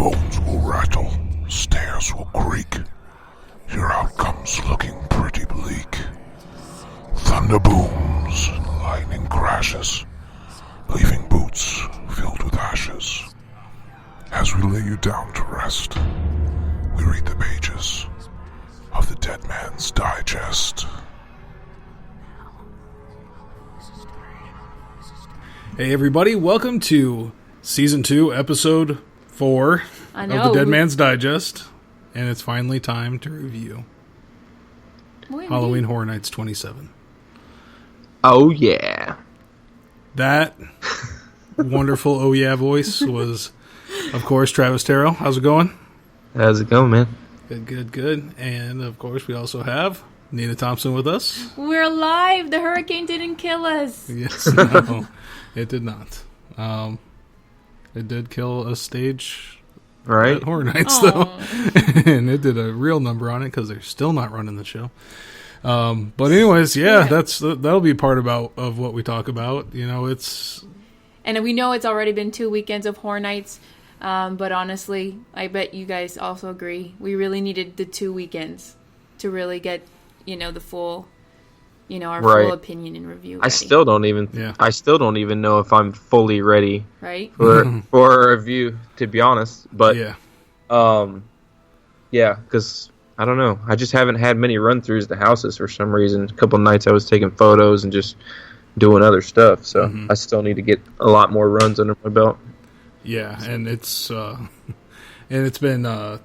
bones will rattle, stairs will creak. Your outcome's looking pretty bleak. Thunder booms and lightning crashes, leaving boots filled with ashes. As we lay you down to rest, we read the pages of the Dead Man's Digest. Hey everybody, welcome to Season 2, Episode 4 of the Dead Man's Digest. And it's finally time to review Halloween Horror Nights 27. Oh yeah. That wonderful oh yeah voice was, of course, Travis Terrell. How's it going? How's it going, man? Good. And, of course, we also have Nina Thompson with us. We're alive! The hurricane didn't kill us! Yes, no, it did not. It did kill a stage right at Horror Nights, though. And it did a real number on it because they're still not running the show. But anyways, yeah. That'll be part of what we talk about. You know, it's... And we know it's already been 2 weekends of Horror Nights. But honestly, I bet you guys also agree. We really needed the 2 weekends to really get, the full, our full opinion and review. Ready. I still don't even know if I'm fully ready, right? for a review, to be honest. But because I don't know. I just haven't had many run-throughs to houses for some reason. A couple of nights I was taking photos and just doing other stuff. So I still need to get a lot more runs under my belt. Yeah, and it's been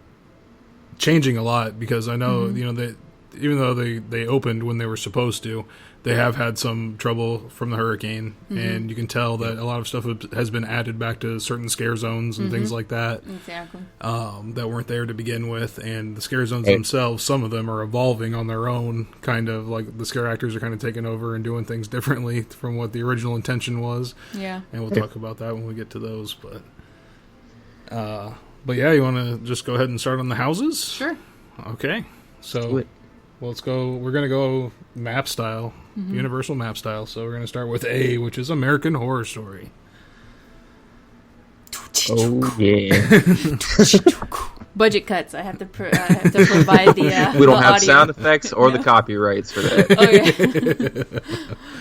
changing a lot because I know that even though they opened when they were supposed to, they have had some trouble from the hurricane, and you can tell that a lot of stuff has been added back to certain scare zones and things like that. Exactly. That weren't there to begin with, and the scare zones themselves, some of them are evolving on their own, kind of like the scare actors are kind of taking over and doing things differently from what the original intention was. Yeah. And we'll talk about that when we get to those, but yeah, you want to just go ahead and start on the houses? Sure. Okay. So, let's go. We're going to go map style, universal map style. So we're going to start with A, which is American Horror Story. Oh, yeah. Budget cuts. I have to provide the we don't have audio. sound effects or the copyrights for that.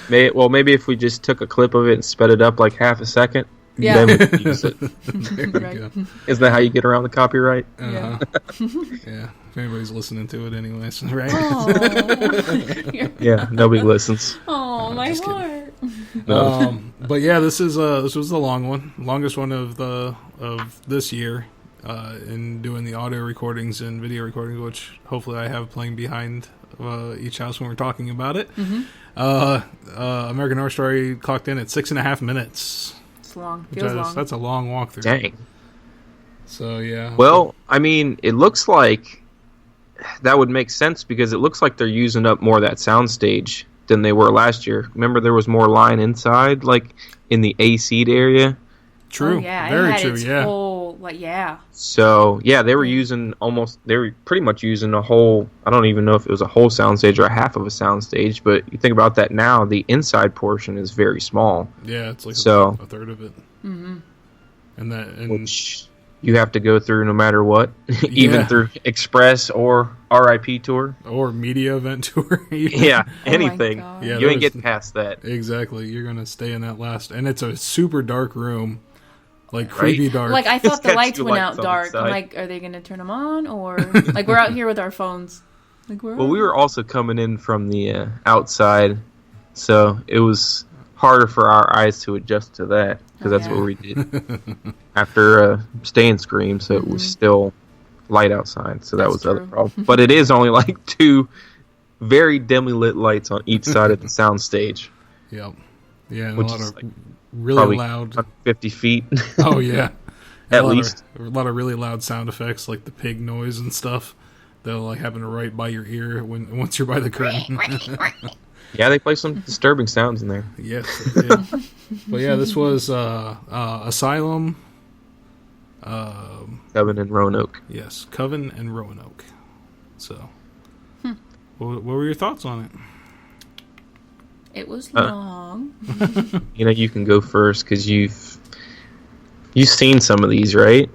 Maybe if we just took a clip of it and sped it up like half a second. Yeah. Then we could use it. There we go. Isn't that how you get around the copyright? Yeah. Yeah. If anybody's listening to it anyways, right? Yeah, nobody listens. Oh, my heart. No. But yeah, this was the longest one of this year, in doing the audio recordings and video recordings, which hopefully I have playing behind each house when we're talking about it. American Horror Story clocked in at 6.5 minutes. Long. Feels long. That's a long walkthrough. Dang. So, yeah. Well, I mean, it looks like that would make sense because it looks like they're using up more of that soundstage than they were last year. Remember, there was more line inside, like in the AC'd area? True. Oh, yeah. Very it had true, its yeah. Whole, So, yeah, they were pretty much using a whole, I don't even know if it was a whole soundstage or a half of a soundstage, but you think about that now, the inside portion is very small. Yeah, it's like a third of it. Mm-hmm. And which you have to go through no matter what, even through Express or RIP tour. Or media event tour. Yeah, anything. Yeah, you ain't getting past that. Exactly. You're going to stay in that last. And it's a super dark room. Like, creepy dark. Like, I thought the lights went out dark. I'm like, are they going to turn them on? Or, like, we're out here with our phones. Like, we were also coming in from the outside, so it was harder for our eyes to adjust to that, because that's what we did after staying Scream, so it was still light outside, so that was the other problem. But it is only like 2 very dimly lit lights on each side of the sound stage. Yep. Yeah, and which a lot is of really loud... 50 feet. Oh, yeah. At least. A lot of really loud sound effects, like the pig noise and stuff. That'll like happen right by your ear once you're by the curtain. Yeah, they play some disturbing sounds in there. Yes, they did. But yeah, this was Asylum. Coven and Roanoke. Yes, Coven and Roanoke. So, what were your thoughts on it? It was long. You can go first because you've seen some of these, right?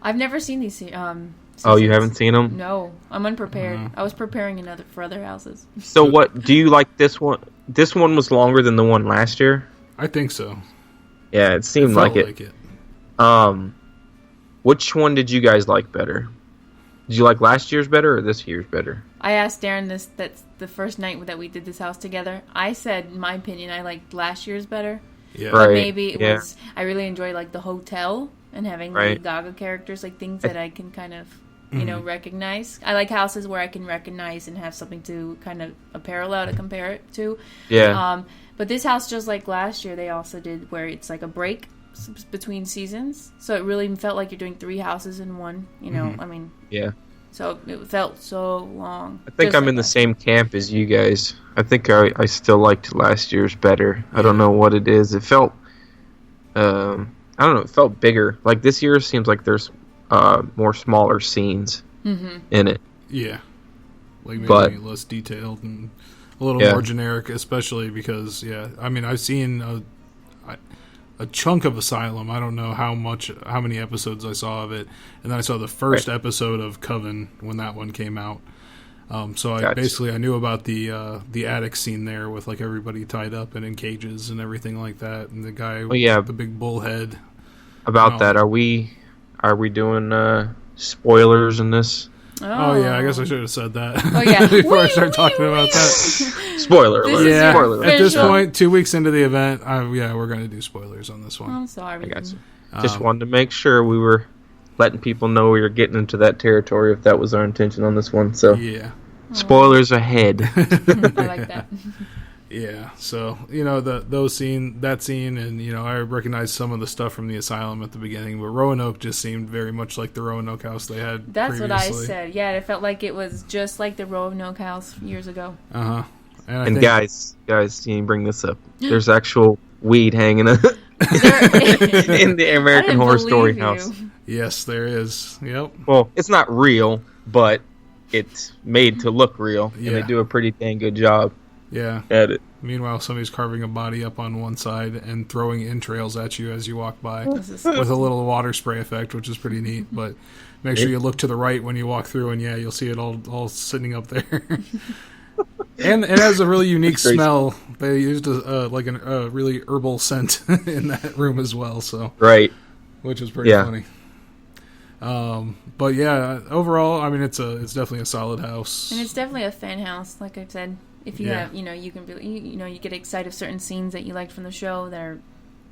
I've never seen these. Oh, you seasons. haven't seen them? No, I'm unprepared. I was preparing for other houses. So what, do you like this one? This one was longer than the one last year? I think so. Yeah, it seemed Felt like it. Which one did you guys like better? Did you like last year's better or this year's better? I asked Darren this. That's the first night that we did this house together. I said, in my opinion, I liked last year's better. Yeah. Right. But maybe it was. I really enjoyed like the hotel and having Lady Gaga characters, like things that I can kind of, recognize. I like houses where I can recognize and have something to kind of a parallel to compare it to. Yeah. But this house, just like last year, they also did where it's like a break between seasons, so it really felt like you're doing 3 houses in one. I mean. Yeah. So it felt so long. I think I'm in the same camp as you guys. I think I still liked last year's better. I don't know what it is. It felt, I don't know, it felt bigger. Like this year seems like there's more smaller scenes in it. Yeah. Like maybe less detailed and a little more generic, especially because, I mean, I've seen a chunk of Asylum. I don't know how many episodes I saw of it, and then I saw the first episode of Coven when that one came out. So I knew about the attic scene there with like everybody tied up and in cages and everything like that, and the guy with the big bull head. About that, are we doing spoilers in this? Oh yeah, I guess I should have said that. Oh yeah, before I start talking about that. Spoiler alert. Yeah, Spoiler alert. at this point, 2 weeks into the event, we're going to do spoilers on this one. I'm sorry. I got you. Just wanted to make sure we were letting people know we were getting into that territory if that was our intention on this one. So spoilers ahead. I like that. Yeah, so that scene, and I recognized some of the stuff from the Asylum at the beginning, but Roanoke just seemed very much like the Roanoke house they had. That's previously. what I said. Yeah, it felt like it was just like the Roanoke house years ago. And guys, you bring this up. There's actual weed hanging in the American Horror Story house. Yes, there is. Yep. Well, it's not real, but it's made to look real, and they do a pretty dang good job. Yeah. At it. Meanwhile, somebody's carving a body up on one side and throwing entrails at you as you walk by with a little water spray effect, which is pretty neat. But make sure you look to the right when you walk through, and you'll see it all sitting up there. And it has a really unique smell. They used a really herbal scent in that room as well. So which is pretty funny. But overall, I mean, it's definitely a solid house, and it's definitely a fan house, like I said. If you have, you can be, you get excited of certain scenes that you liked from the show. They're,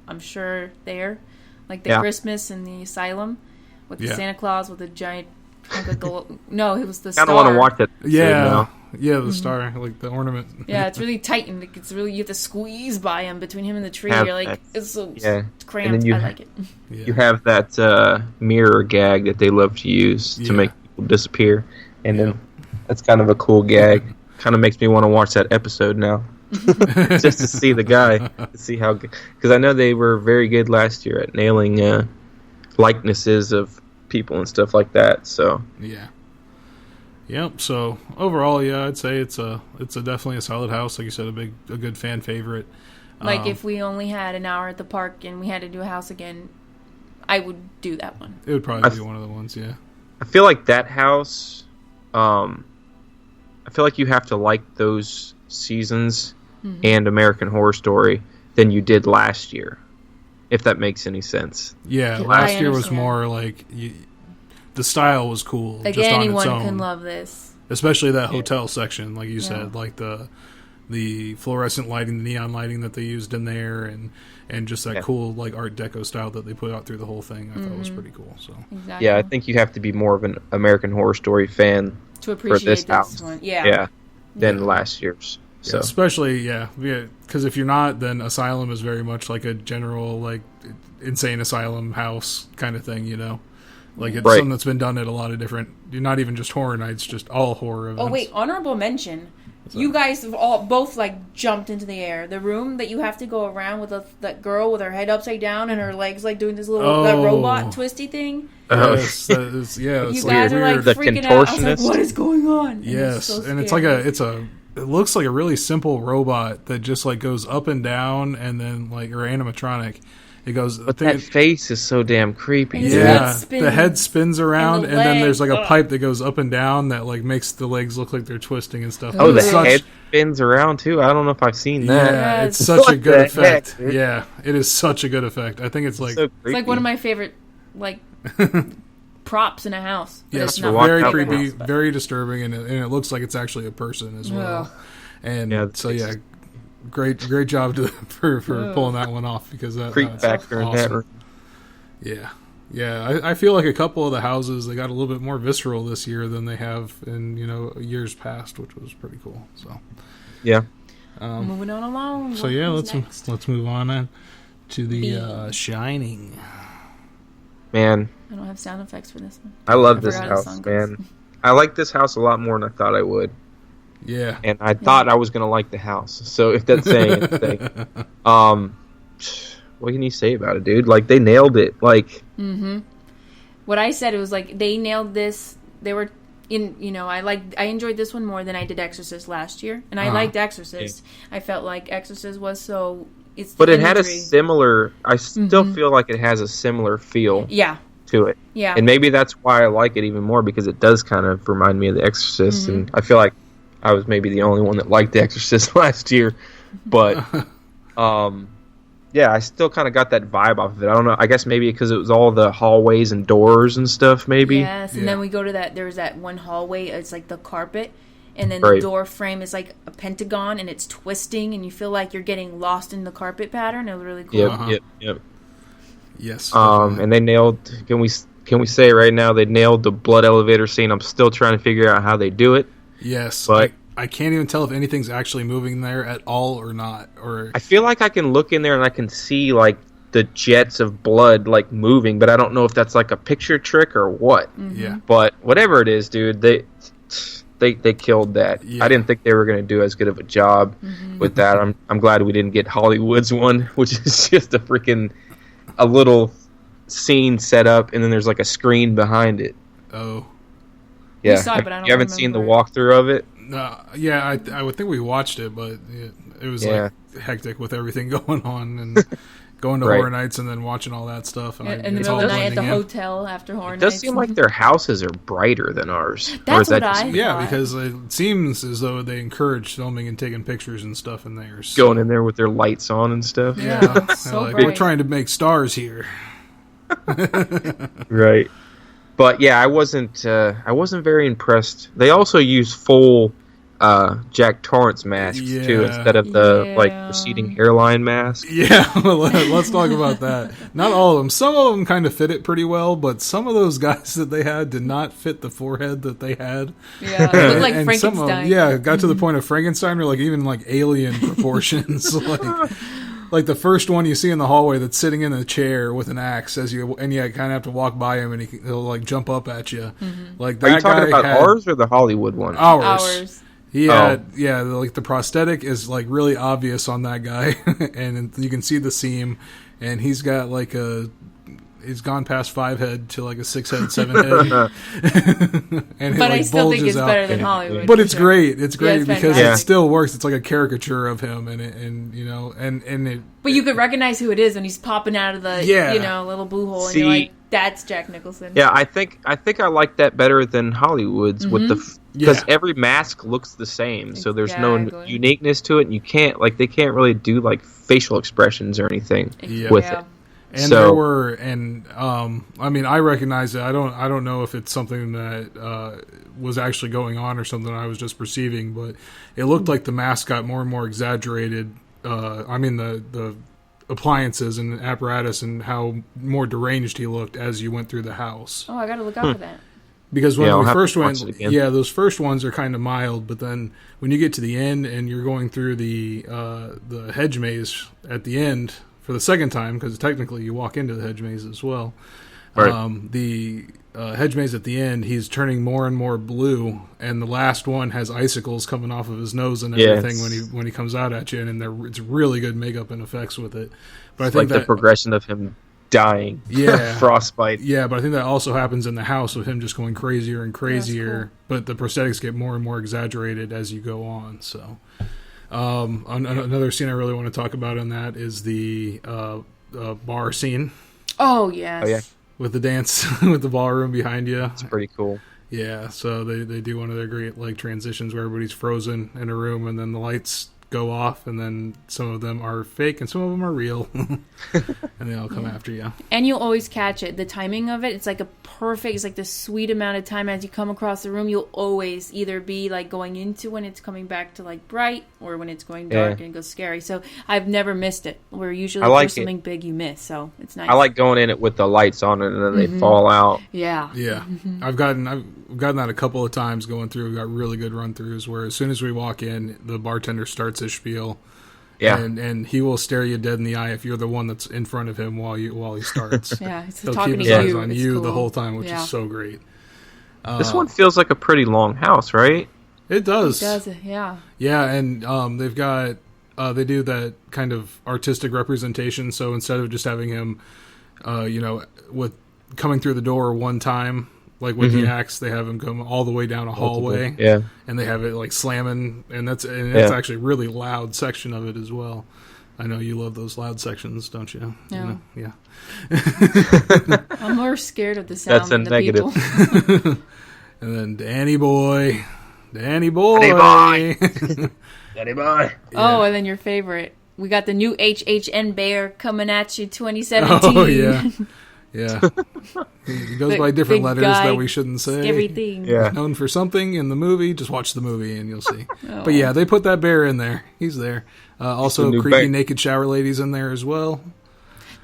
I'm sure, there, like the Christmas and the Asylum with the Santa Claus with the giant hunk of gold. No, it was the star. I don't want to watch it. The star, like the ornament. Yeah, it's really tight and it's really, you have to squeeze by him between him and the tree. You're like, it's so cramped. And then I like it. You have that mirror gag that they love to use to make people disappear, and then that's kind of a cool gag. Kind of makes me want to watch that episode now, just to see the guy, to see how. Because I know they were very good last year at nailing likenesses of people and stuff like that. So Yep. So overall, I'd say it's definitely a solid house. Like you said, a good fan favorite. Like if we only had an hour at the park and we had to do a house again, I would do that one. It would probably be one of the ones. Yeah. I feel like that house. I feel like you have to like those seasons and American Horror Story than you did last year, if that makes any sense. Yeah, last year was more like the style was cool. Like just anyone on its own. can love this, especially that hotel section, like you said, like the fluorescent lighting, the neon lighting that they used in there, and just that cool like Art Deco style that they put out through the whole thing. I thought was pretty cool. So yeah, I think you have to be more of an American Horror Story fan to appreciate this one. Than last year's. So especially because if you're not, then Asylum is very much like a general like insane asylum house kind of thing. Like it's something that's been done at a lot of different. Not even just horror nights, just all horror events. Oh wait, honorable mention. You guys have both like jumped into the air. The room that you have to go around with that girl with her head upside down and her legs like doing this little that robot twisty thing. Yes, you guys are like freaking out. I was like, what is going on? Yes, and it's like it looks like a really simple robot that just like goes up and down, and then like, or animatronic. It goes. But that face is so damn creepy. Yeah, the head spins around, and then there's like a pipe that goes up and down that like makes the legs look like they're twisting and stuff. Oh, the head spins around too. I don't know if I've seen that. Yeah, it's such a good effect. Yeah, it is such a good effect. I think it's like so it's like one of my favorite like props in a house. Yes, very creepy, very disturbing, and it looks like it's actually a person as well. And so yeah. Great job for pulling that one off, because that's factor awesome. In that room. Yeah. I feel like a couple of the houses, they got a little bit more visceral this year than they have in years past, which was pretty cool. So yeah. Moving on along. So yeah, let's move on to the Shining. Man, I don't have sound effects for this one. I love this house, man. I like this house a lot more than I thought I would. Yeah. And I thought I was going to like the house. So if that's saying anything. What can you say about it, dude? Like, they nailed it. Like, what I said, it was like, they nailed this. They were I enjoyed this one more than I did Exorcist last year. And I liked Exorcist. Yeah. I felt like Exorcist was so... But it had a similar... I still feel like it has a similar feel. Yeah. To it. Yeah. And maybe that's why I like it even more, because it does kind of remind me of The Exorcist. And I feel like I was maybe the only one that liked The Exorcist last year. But, yeah, I still kind of got that vibe off of it. I don't know. I guess maybe because it was all the hallways and doors and stuff, maybe. Yes, and then we go to there's that one hallway. It's like the carpet. And then the door frame is like a pentagon, and it's twisting, and you feel like you're getting lost in the carpet pattern. It was really cool. Yep. Yes. And they nailed... Can we say right now they nailed the blood elevator scene? I'm still trying to figure out how they do it. Yes, but I can't even tell if anything's actually moving there at all or not. Or I feel like I can look in there and I can see like the jets of blood like moving, but I don't know if that's like a picture trick or what. Yeah. But whatever it is, dude, they killed that. Yeah. I didn't think they were going to do as good of a job with that. I'm glad we didn't get Hollywood's one, which is just a little scene set up, and then there's like a screen behind it. Oh. Yeah, saw it, but I don't you haven't seen the walkthrough of it? No, yeah, I would think we watched it, but it was like hectic with everything going on, and going to Horror Nights and then watching all that stuff. And in the middle of the night at the hotel after Horror Nights. It does seem like their houses are brighter than ours. That's what I thought. Yeah, because it seems as though they encourage filming and taking pictures and stuff in there. So. Going in there with their lights on and stuff. Yeah, so like, we're trying to make stars here. Right. But yeah, I wasn't very impressed. They also use full Jack Torrance masks too, instead of the like receding hairline mask. Yeah, let's talk about that. Not all of them. Some of them kind of fit it pretty well, but some of those guys that they had did not fit the forehead that they had. Yeah, it looked like and Frankenstein. Some of them, got to the point of Frankenstein, or like even like alien proportions. Like the first one you see in the hallway that's sitting in a chair with an axe, and you kind of have to walk by him, and he'll like jump up at you. Like that. Are you talking about ours or the Hollywood one? Ours. He had, like the prosthetic is like really obvious on that guy, and you can see the seam, and he's got like he's gone past 5 head to like a 6 head, 7 head. And but I still think it's better than Hollywood. But it's great. It's great because fantastic. it still works. It's like a caricature of him, and But you could recognize who it is when he's popping out of the little blue hole, and you're like, that's Jack Nicholson. Yeah, I think I like that better than Hollywood's with the because every mask looks the same, so there's no uniqueness to it, and they can't really do like facial expressions or anything with it. And there were, I mean, I recognize it. I don't know if it's something that was actually going on or something I was just perceiving, but it looked like the mask got more and more exaggerated. The appliances and apparatus and how more deranged he looked as you went through the house. Oh, I got to look out for that. Because when we first went, those first ones are kind of mild, but then when you get to the end and you're going through the hedge maze at the end. For the second time, because technically you walk into the hedge maze as well. Right. The hedge maze at the end, he's turning more and more blue, and the last one has icicles coming off of his nose and everything when he comes out at you, and it's really good makeup and effects with it. But I think the progression of him dying. Yeah. Frostbite. Yeah, but I think that also happens in the house with him just going crazier and crazier. Cool. But the prosthetics get more and more exaggerated as you go on. So, another scene I really want to talk about on that is the bar scene Oh, yes. Oh, yeah. with the dance with the ballroom behind you. It's pretty cool. Yeah, so they do one of their great like transitions where everybody's frozen in a room and then the lights go off and then some of them are fake and some of them are real and they all come after you. And you'll always catch it. The timing of it, it's like it's like the sweet amount of time as you come across the room. You'll always either be like going into when it's coming back to like bright or when it's going dark and it goes scary. So I've never missed it. Where usually there's something big you miss. So it's nice. I like going in it with the lights on and then they fall out. Yeah. Yeah, I've gotten that a couple of times going through. We've got really good run throughs where as soon as we walk in, the bartender starts his spiel. Yeah. And he will stare you dead in the eye if you're the one that's in front of him while he starts. Yeah, it's He'll talking keep to his eyes you. on It's you cool. the whole time, which Yeah. is so great. This one feels like a pretty long house, right? It does. It does, yeah. Yeah, and they've got they do that kind of artistic representation. So instead of just having him, with coming through the door one time, like with the axe, they have him come all the way down a hallway. Yeah. And they have it like slamming, and that's Yeah. actually a really loud section of it as well. I know you love those loud sections, don't you? No. You know? Yeah. I'm more scared of the sound That's a than the negative. people. And then Danny boy. Danny boy. Oh, and then your favorite. We got the new HHN Bear coming at you 2017. Oh yeah, yeah. He goes by different big letters guy, that we shouldn't say. Everything. Yeah. Known for something in the movie. Just watch the movie and you'll see. Oh. But yeah, they put that bear in there. He's there. Also, the new creepy bear. naked shower ladies in there as well.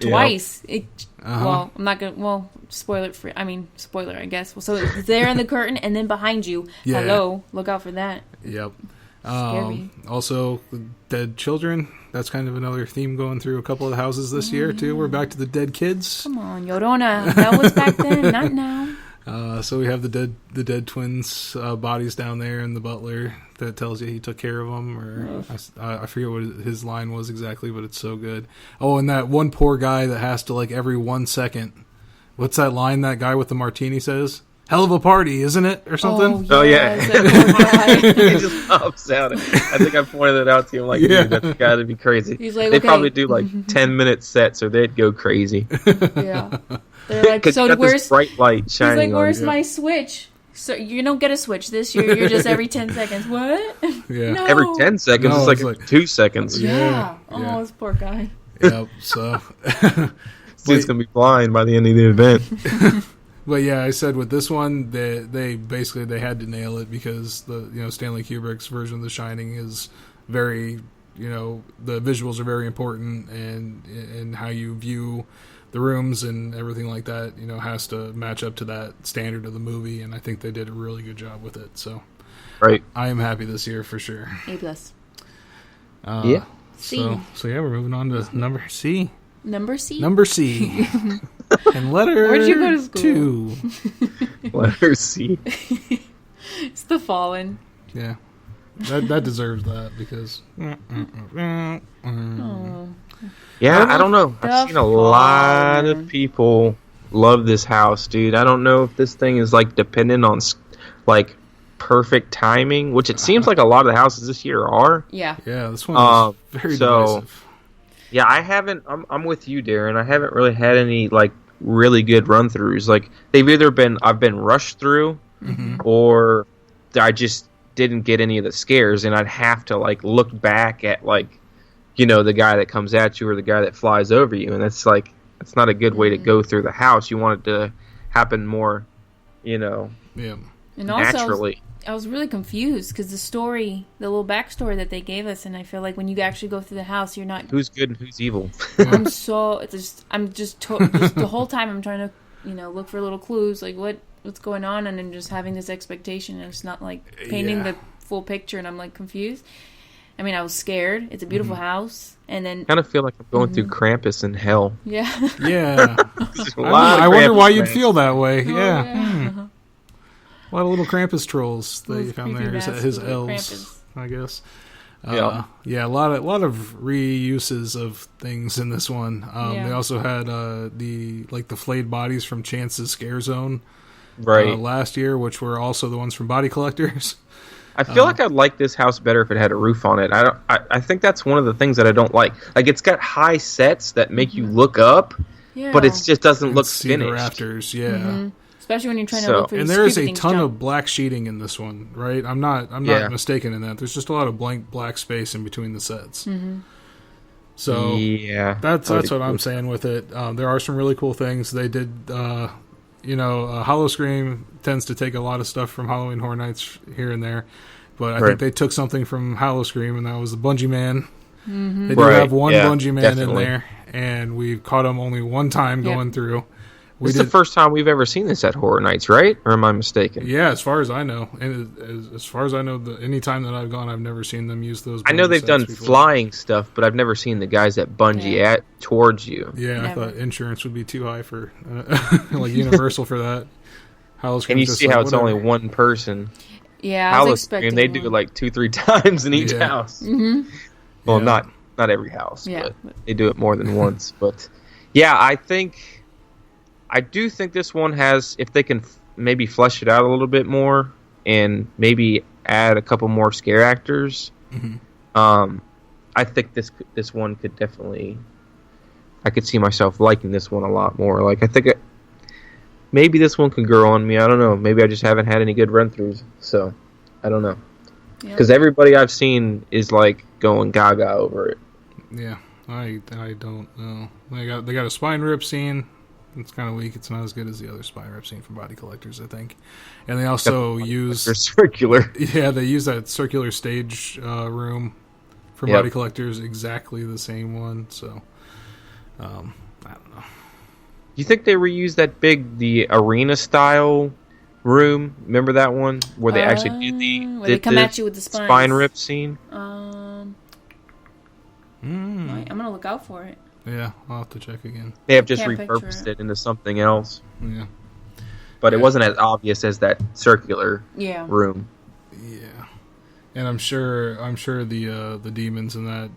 Twice. Uh-huh. Well, I'm not going to... Well, spoiler, I guess. Well, so it's there in the curtain and then behind you. Yeah. Hello. Look out for that. Yep. Scary. Also, dead children. That's kind of another theme going through a couple of the houses this year too. We're back to the dead kids. Come on, Yorona. That was back then, not now. So we have the dead twins' bodies down there, and the butler that tells you he took care of them. Or I forget what his line was exactly, but it's so good. Oh, and that one poor guy that has to like every 1 second. What's that line that guy with the martini says? Hell of a party, isn't it? Or something? Oh, yeah. yes, that poor guy. He just pops out. I think I pointed it out to him. Like, Yeah. dude, that's got to be crazy. He's like, they okay. probably do like 10-minute sets, or they'd go crazy. Yeah. They're like, Because so you got where's... this bright light He's shining like, where's on you. my switch? So you don't get a switch this year. You're just every 10 seconds. What? Yeah. No. Every 10 seconds, No, it's it's like like- 2 seconds. Yeah. Yeah. Oh, this poor guy. Yep. So. Dude's going to be blind by the end of the event. But yeah, I said with this one, they basically they had to nail it because the Stanley Kubrick's version of The Shining is very the visuals are very important and how you view the rooms and everything like that has to match up to that standard of the movie, and I think they did a really good job with it. So Right. I am happy this year for sure. A plus. Yeah. C. So yeah, we're moving on to number C. Number C. Number C. And letter Where'd you go to school? 2. Letter C. It's The Fallen. Yeah. That deserves that because. Oh. Yeah, I don't know. The I've seen a lot Fallen. of people love this house, dude. I don't know if this thing is like dependent on like perfect timing, which it seems like a lot of the houses this year are. Yeah. Yeah, this one is very divisive. Yeah, I haven't. I'm with you, Darren. I haven't really had any like really good run throughs. Like they've either been I've been rushed through, or I just didn't get any of the scares, and I'd have to like look back at like the guy that comes at you or the guy that flies over you, and that's not a good way to go through the house. You want it to happen more, Yeah. And also, naturally. I was really confused because the little backstory that they gave us, and I feel like when you actually go through the house, you're not. Who's good and who's evil? I'm just the whole time I'm trying to, look for little clues, like what's going on, and then just having this expectation, and it's not like painting Yeah. the full picture, and I'm like confused. I mean, I was scared. It's a beautiful house, and then Kind of feel like I'm going through Krampus in hell. yeah, Yeah. There's a lot of I wonder Krampus why you'd fans. feel that way. Oh, Yeah. A lot of little Krampus trolls that Those you found creepy there. His bastard elves, Krampus. I guess. Yeah, a lot of reuses of things in this one. They also had the flayed bodies from Chance's Scare Zone last year, which were also the ones from Body Collectors. I feel like I'd like this house better if it had a roof on it. I think that's one of the things that I don't like. Like, it's got high sets that make you look up, but it just doesn't look see finished. The rafters, yeah. Mm-hmm. Especially when you're trying to look for. And there is a ton of black sheeting in this one, right? I'm not mistaken in that. There's just a lot of blank black space in between the sets. Mm-hmm. So that's what I'm saying with it. There are some really cool things they did. Hollow Scream tends to take a lot of stuff from Halloween Horror Nights here and there, but I think they took something from Hollow Scream, and that was the Bungee Man. Mm-hmm. They do have one Bungee Man in there, and we caught him only one time going through. This is the first time we've ever seen this at Horror Nights, right? Or am I mistaken? Yeah, as far as I know. And as far as I know, any time that I've gone, I've never seen them use those. I know they've done flying stuff, but I've never seen the guys that bungee towards you. Yeah, never. I thought insurance would be too high for, Universal for that. And you see how it's only one person. Yeah, I was expecting and they do it like 2-3 times in each house. Mm-hmm. Well, not every house, but they do it more than once. But, yeah, I do think this one has, if they can maybe flesh it out a little bit more and maybe add a couple more scare actors, I think this one could definitely, I could see myself liking this one a lot more. Like, I think maybe this one could grow on me. I don't know. Maybe I just haven't had any good run-throughs, so I don't know. Because everybody I've seen is, like, going gaga over it. Yeah, I don't know. They got a spine rip scene. It's kind of weak. It's not as good as the other spine rip scene from Body Collectors, I think. And they also use circular. Yeah, they use that circular stage room from Body Collectors, exactly the same one. So, I don't know. You think they reused the arena style room? Remember that one where they actually did they come at you with the spine rip scene? I'm gonna look out for it. Yeah, I'll have to check again. They have just repurposed it into something else. Yeah. But it wasn't as obvious as that circular room. Yeah. And I'm sure the demons in that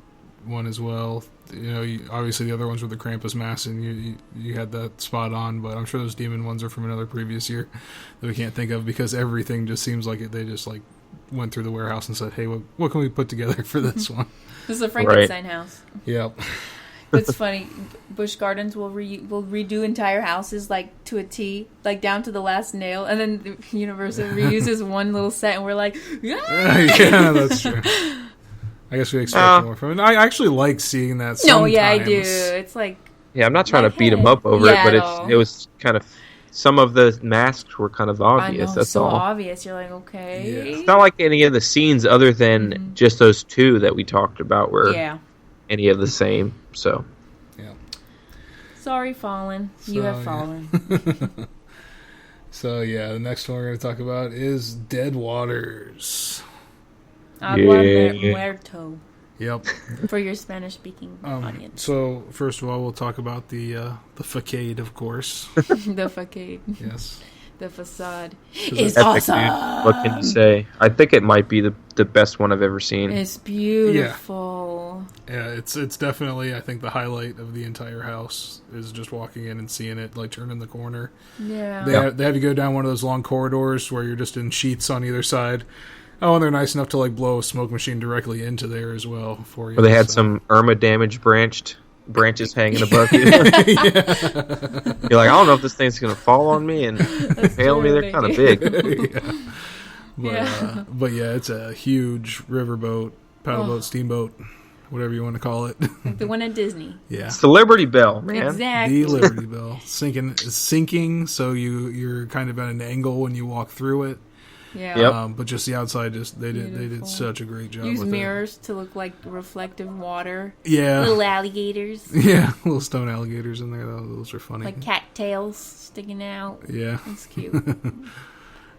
one as well. Obviously the other ones were the Krampus mask, and you had that spot on, but I'm sure those demon ones are from another previous year that we can't think of, because everything just seems like they just like went through the warehouse and said, hey, what can we put together for this one? This is a Frankenstein house. Yep. It's funny. Busch Gardens will redo entire houses like to a T, like down to the last nail, and then Universal reuses one little set, and we're like, yeah, that's true. I guess we expect more from it. I actually like seeing that. Sometimes. No, I do. It's like, I'm not trying to beat them up over it, but it was kind of, some of the masks were kind of obvious. That's so all. Obvious. You're like, okay. Yeah. It's not like any of the scenes other than just those two that we talked about were any of the same. So, sorry, Fallen. You have fallen. So, the next one we're going to talk about is Dead Waters. Agua Muerto. Yep. For your Spanish-speaking audience. So, first of all, we'll talk about the facade, of course. The facade. Yes. The facade is epic, awesome. Dude. What can you say? I think it might be the best one I've ever seen. It's beautiful. Yeah, it's definitely, I think, the highlight of the entire house is just walking in and seeing it, like, turning the corner. Yeah. They have to go down one of those long corridors where you're just in sheets on either side. Oh, and they're nice enough to, like, blow a smoke machine directly into there as well for you. Where they had some Irma damage branches hanging above you. You're like, I don't know if this thing's going to fall on me and fail me. They're kind of big. But it's a huge riverboat, paddleboat, steamboat, whatever you want to call it. Like the one at Disney. Yeah. It's the Liberty Bell, man. Exactly. The Liberty Bell. Sinking, so you're kind of at an angle when you walk through it. Yeah. Yep. But just the outside, they did such a great job. Use with mirrors to look like reflective water. Yeah. Little alligators. Yeah, little stone alligators in there. Those are funny. Like cattails sticking out. Yeah. That's cute.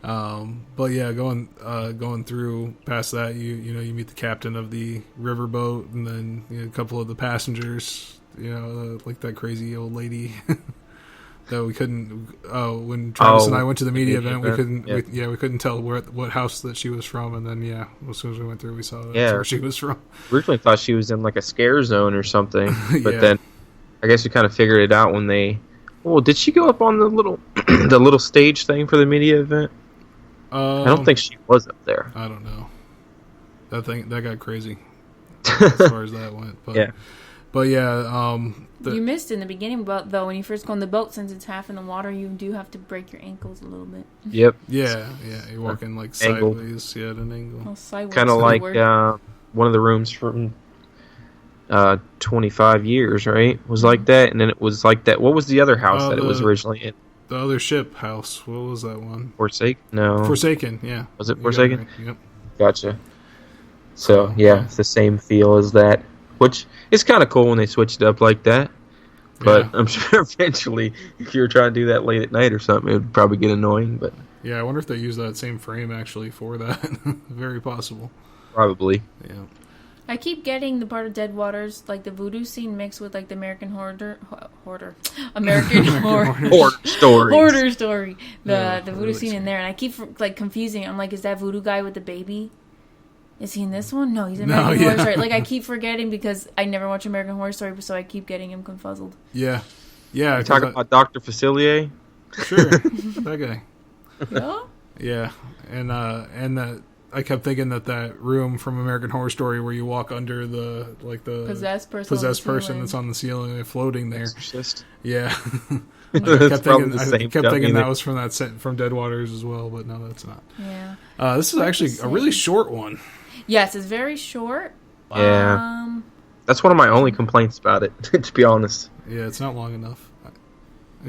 But yeah, going through past that, you meet the captain of the riverboat, and then a couple of the passengers. Like that crazy old lady. that we couldn't. When Travis and I went to the media event, we event, couldn't. We couldn't tell what house that she was from, and then as soon as we went through, we saw that's Yeah. where she was from. Originally thought she was in like a scare zone or something, but Yeah. then I guess we kind of figured it out when they. Well, did she go up on the little the little stage thing for the media event? I don't think she was up there. I don't know. That got crazy as far as that went. But, Yeah. But yeah, You missed in the beginning, but though when you first go on the boat, since it's half in the water, you do have to break your ankles a little bit. Yep. yeah, you're walking like Angle. sideways, at an angle. Oh, sideways Kind of is the like word. one of the rooms from 25 years, right? Was like that, and then it was like that. What was the other house that it was originally in? The other ship house. What was that one? Forsaken? No. Forsaken. Yeah. Was it You got Forsaken? right. Yep. Gotcha. So, yeah, it's the same feel as that. Which is kind of cool when they switched it up like that. But Yeah. I'm sure eventually, if you were trying to do that late at night or something, it would probably get annoying. But Yeah, I wonder if they use that same frame actually for that. Very possible. probably. Yeah. I keep getting the part of Dead Waters, like the voodoo scene mixed with like the American American horror. Horror stories. Hoarder story. Yeah, The voodoo really scene in there, and I keep like confusing. I'm like, is that voodoo guy with the baby? Is he in this one? No, he's in No, American yeah. Horror Story. Like I keep forgetting because I never watch American Horror Story, so I keep getting him confuzzled. Yeah. Yeah. You 'cause talking about Dr. Facilier? Sure. That guy. Yeah. Yeah. And that I kept thinking that room from American Horror Story where you walk under the Possessed person. possessed on the person ceiling. that's on the ceiling and floating there. Exorcist. Yeah. That's probably the same I kept thinking dummy that was from that set from Dead Waters as well, but no, that's not. Yeah. This is actually a really short one. Yes, it's very short. Yeah. That's one of my only complaints about it, to be honest. Yeah, it's not long enough.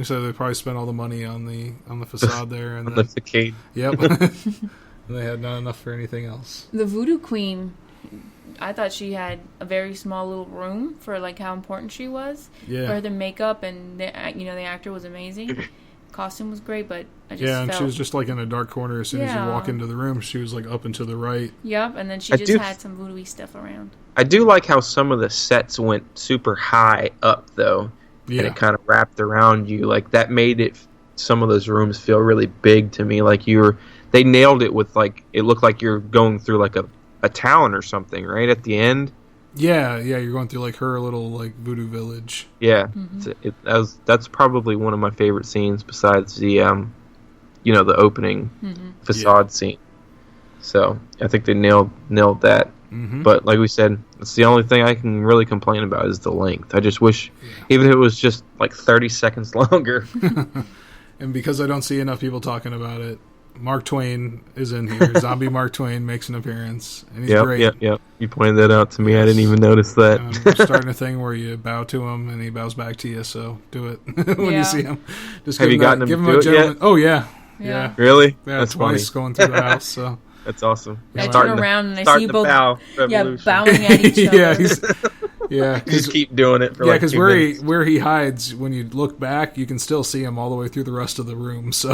So they probably spent all the money on the facade there, and On the then, facade. yep, and they had not enough for anything else. The Voodoo Queen, I thought she had a very small little room for like how important she was. Yeah, For the makeup and the actor was amazing. Costume was great, but I just yeah, and felt, she was just like in a dark corner. As soon as you Yeah. walk into the room, she was like up and to the right. Yep, and then she I just do- had some voodoo-y stuff around. I do like how some of the sets went super high up, though, Yeah, and it kind of wrapped around you. Like, that made some of those rooms feel really big to me. Like, they nailed it with, like, it looked like you're going through, like, a town or something, right, at the end? yeah. You're going through like her little like voodoo village. Yeah. That's probably one of my favorite scenes besides the, the opening facade scene. So, I think they nailed that. Mm-hmm. But like we said, it's the only thing I can really complain about is the length. I just wish, even if it was just like 30 seconds longer. And because I don't see enough people talking about it, Mark Twain is in here. Zombie Mark Twain makes an appearance, and he's great. Yep. You pointed that out to me. I didn't even notice that. I'm starting a thing where you bow to him and he bows back to you. So do it when Yeah. you see him. Just Have give you him gotten him give to him do a it gentleman. yet? Oh yeah. Yeah. Really? Yeah, That's twice funny. going through the house. So That's awesome. I You're turn around and I see starting you the both bow revolution. bowing at each other. yeah, Just keep doing it for like because 2 minutes. where he hides, when you look back, you can still see him all the way through the rest of the room. So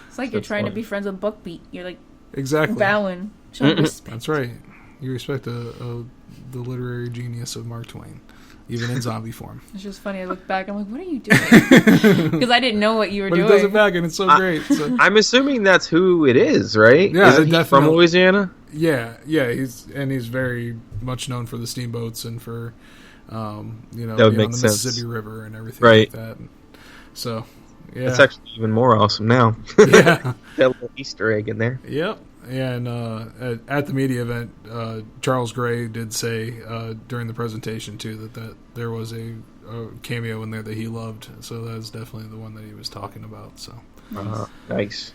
It's like you're That's trying funny. to be friends with Buckbeat. You're like exactly, bowing. Showing respect. that's right. You respect the literary genius of Mark Twain, even in zombie form. It's just funny. I look back. I'm like, what are you doing? Because I didn't know what you were But he doing. does it back, and it's so great. So. I'm assuming that's who it is, right? Yeah, Isn't he from definitely. Louisiana? Yeah, he's very much known for the steamboats and for That would being on make the sense. Mississippi River and everything Right. like that. So, yeah, That's actually even more awesome now. yeah, That little Easter egg in there. yep. And at the media event, Charles Gray did say during the presentation too that there was a cameo in there that he loved. So that's definitely the one that he was talking about. So. Nice.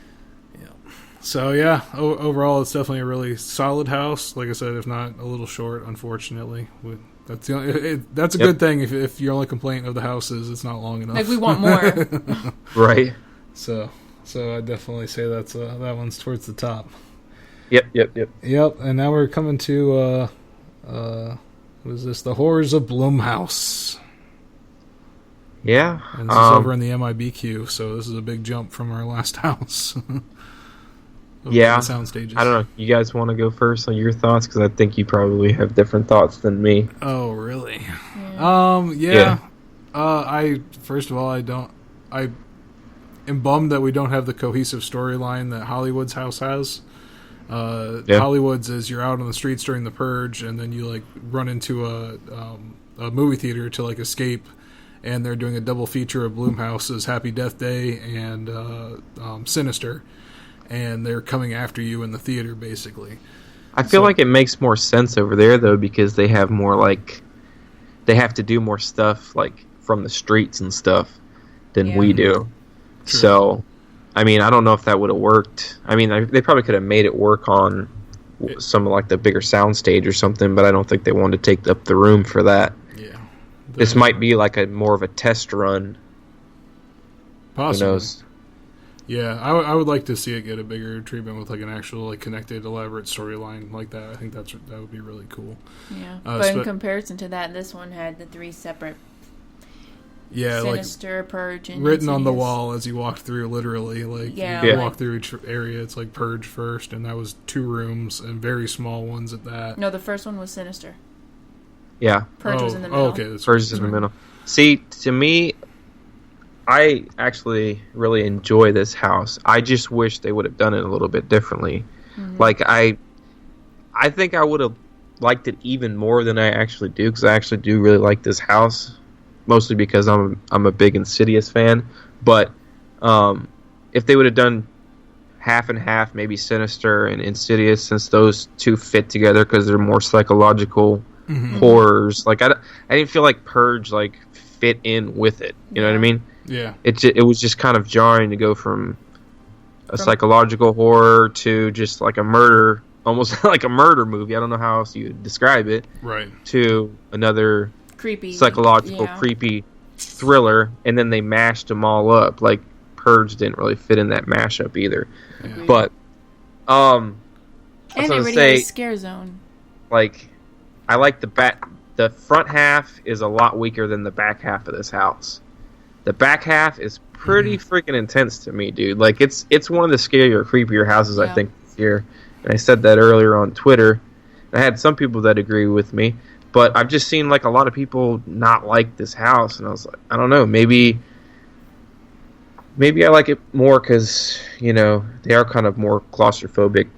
So yeah, overall it's definitely a really solid house. Like I said, if not a little short, unfortunately. That's the only, that's a Yep. good thing. If your only complaint of the house is it's not long enough. Like we want more. Right. So I definitely say that one's towards the top. Yep. Yep. And now we're coming to what is this? The Horrors of Blumhouse. Yeah. And this is over in the MIBQ. So this is a big jump from our last house. Yeah. Sound stages. I don't know. You guys want to go first on your thoughts? Because I think you probably have different thoughts than me. Oh, really? Yeah. Yeah. I first of all, I don't. I am bummed that we don't have the cohesive storyline that Hollywood's house has. Hollywood's is you're out on the streets during the purge, and then you like run into a movie theater to like escape, and they're doing a double feature of Blumhouse's Happy Death Day and Sinister, and they're coming after you in the theater basically. I feel like it makes more sense over there though, because they have more like they have to do more stuff like from the streets and stuff than we do. True. So, I mean, I don't know if that would have worked. I mean, they probably could have made it work on some like the bigger soundstage or something, but I don't think they wanted to take up the room for that. Yeah, this might be like a more of a test run. Possibly. Who knows? Yeah, I would like to see it get a bigger treatment with like an actual like connected, elaborate storyline like that. I think that would be really cool. Yeah, but in comparison to that, this one had the 3 separate. Yeah, Sinister, like Purge, and written Insidious. on the wall as you walked through. Literally, like you walk through each area. It's like Purge first, and that was 2 rooms and very small ones at that. No, the first one was Sinister. Yeah, Purge was in the middle. Okay, Purge is in the middle. See, to me, I actually really enjoy this house. I just wish they would have done it a little bit differently. Mm-hmm. Like I think I would have liked it even more than I actually do, because I actually do really like this house. Mostly because I'm a big Insidious fan, but if they would have done half and half, maybe Sinister and Insidious, since those 2 fit together because they're more psychological horrors. Like I didn't feel like Purge like fit in with it. You know what I mean? Yeah. It was just kind of jarring to go from a psychological horror to just like a murder, almost like a murder movie. I don't know how else you would describe it. Right. To another creepy, psychological, creepy thriller, and then they mashed them all up. Like Purge didn't really fit in that mashup either. Yeah. But and it already had a scare zone. Like, I like the front half is a lot weaker than the back half of this house. The back half is pretty freaking intense to me, dude. Like it's one of the scarier, creepier houses I think this year. And I said that earlier on Twitter. I had some people that agree with me. But I've just seen like a lot of people not like this house, and I was like, I don't know, maybe I like it more because they are kind of more claustrophobic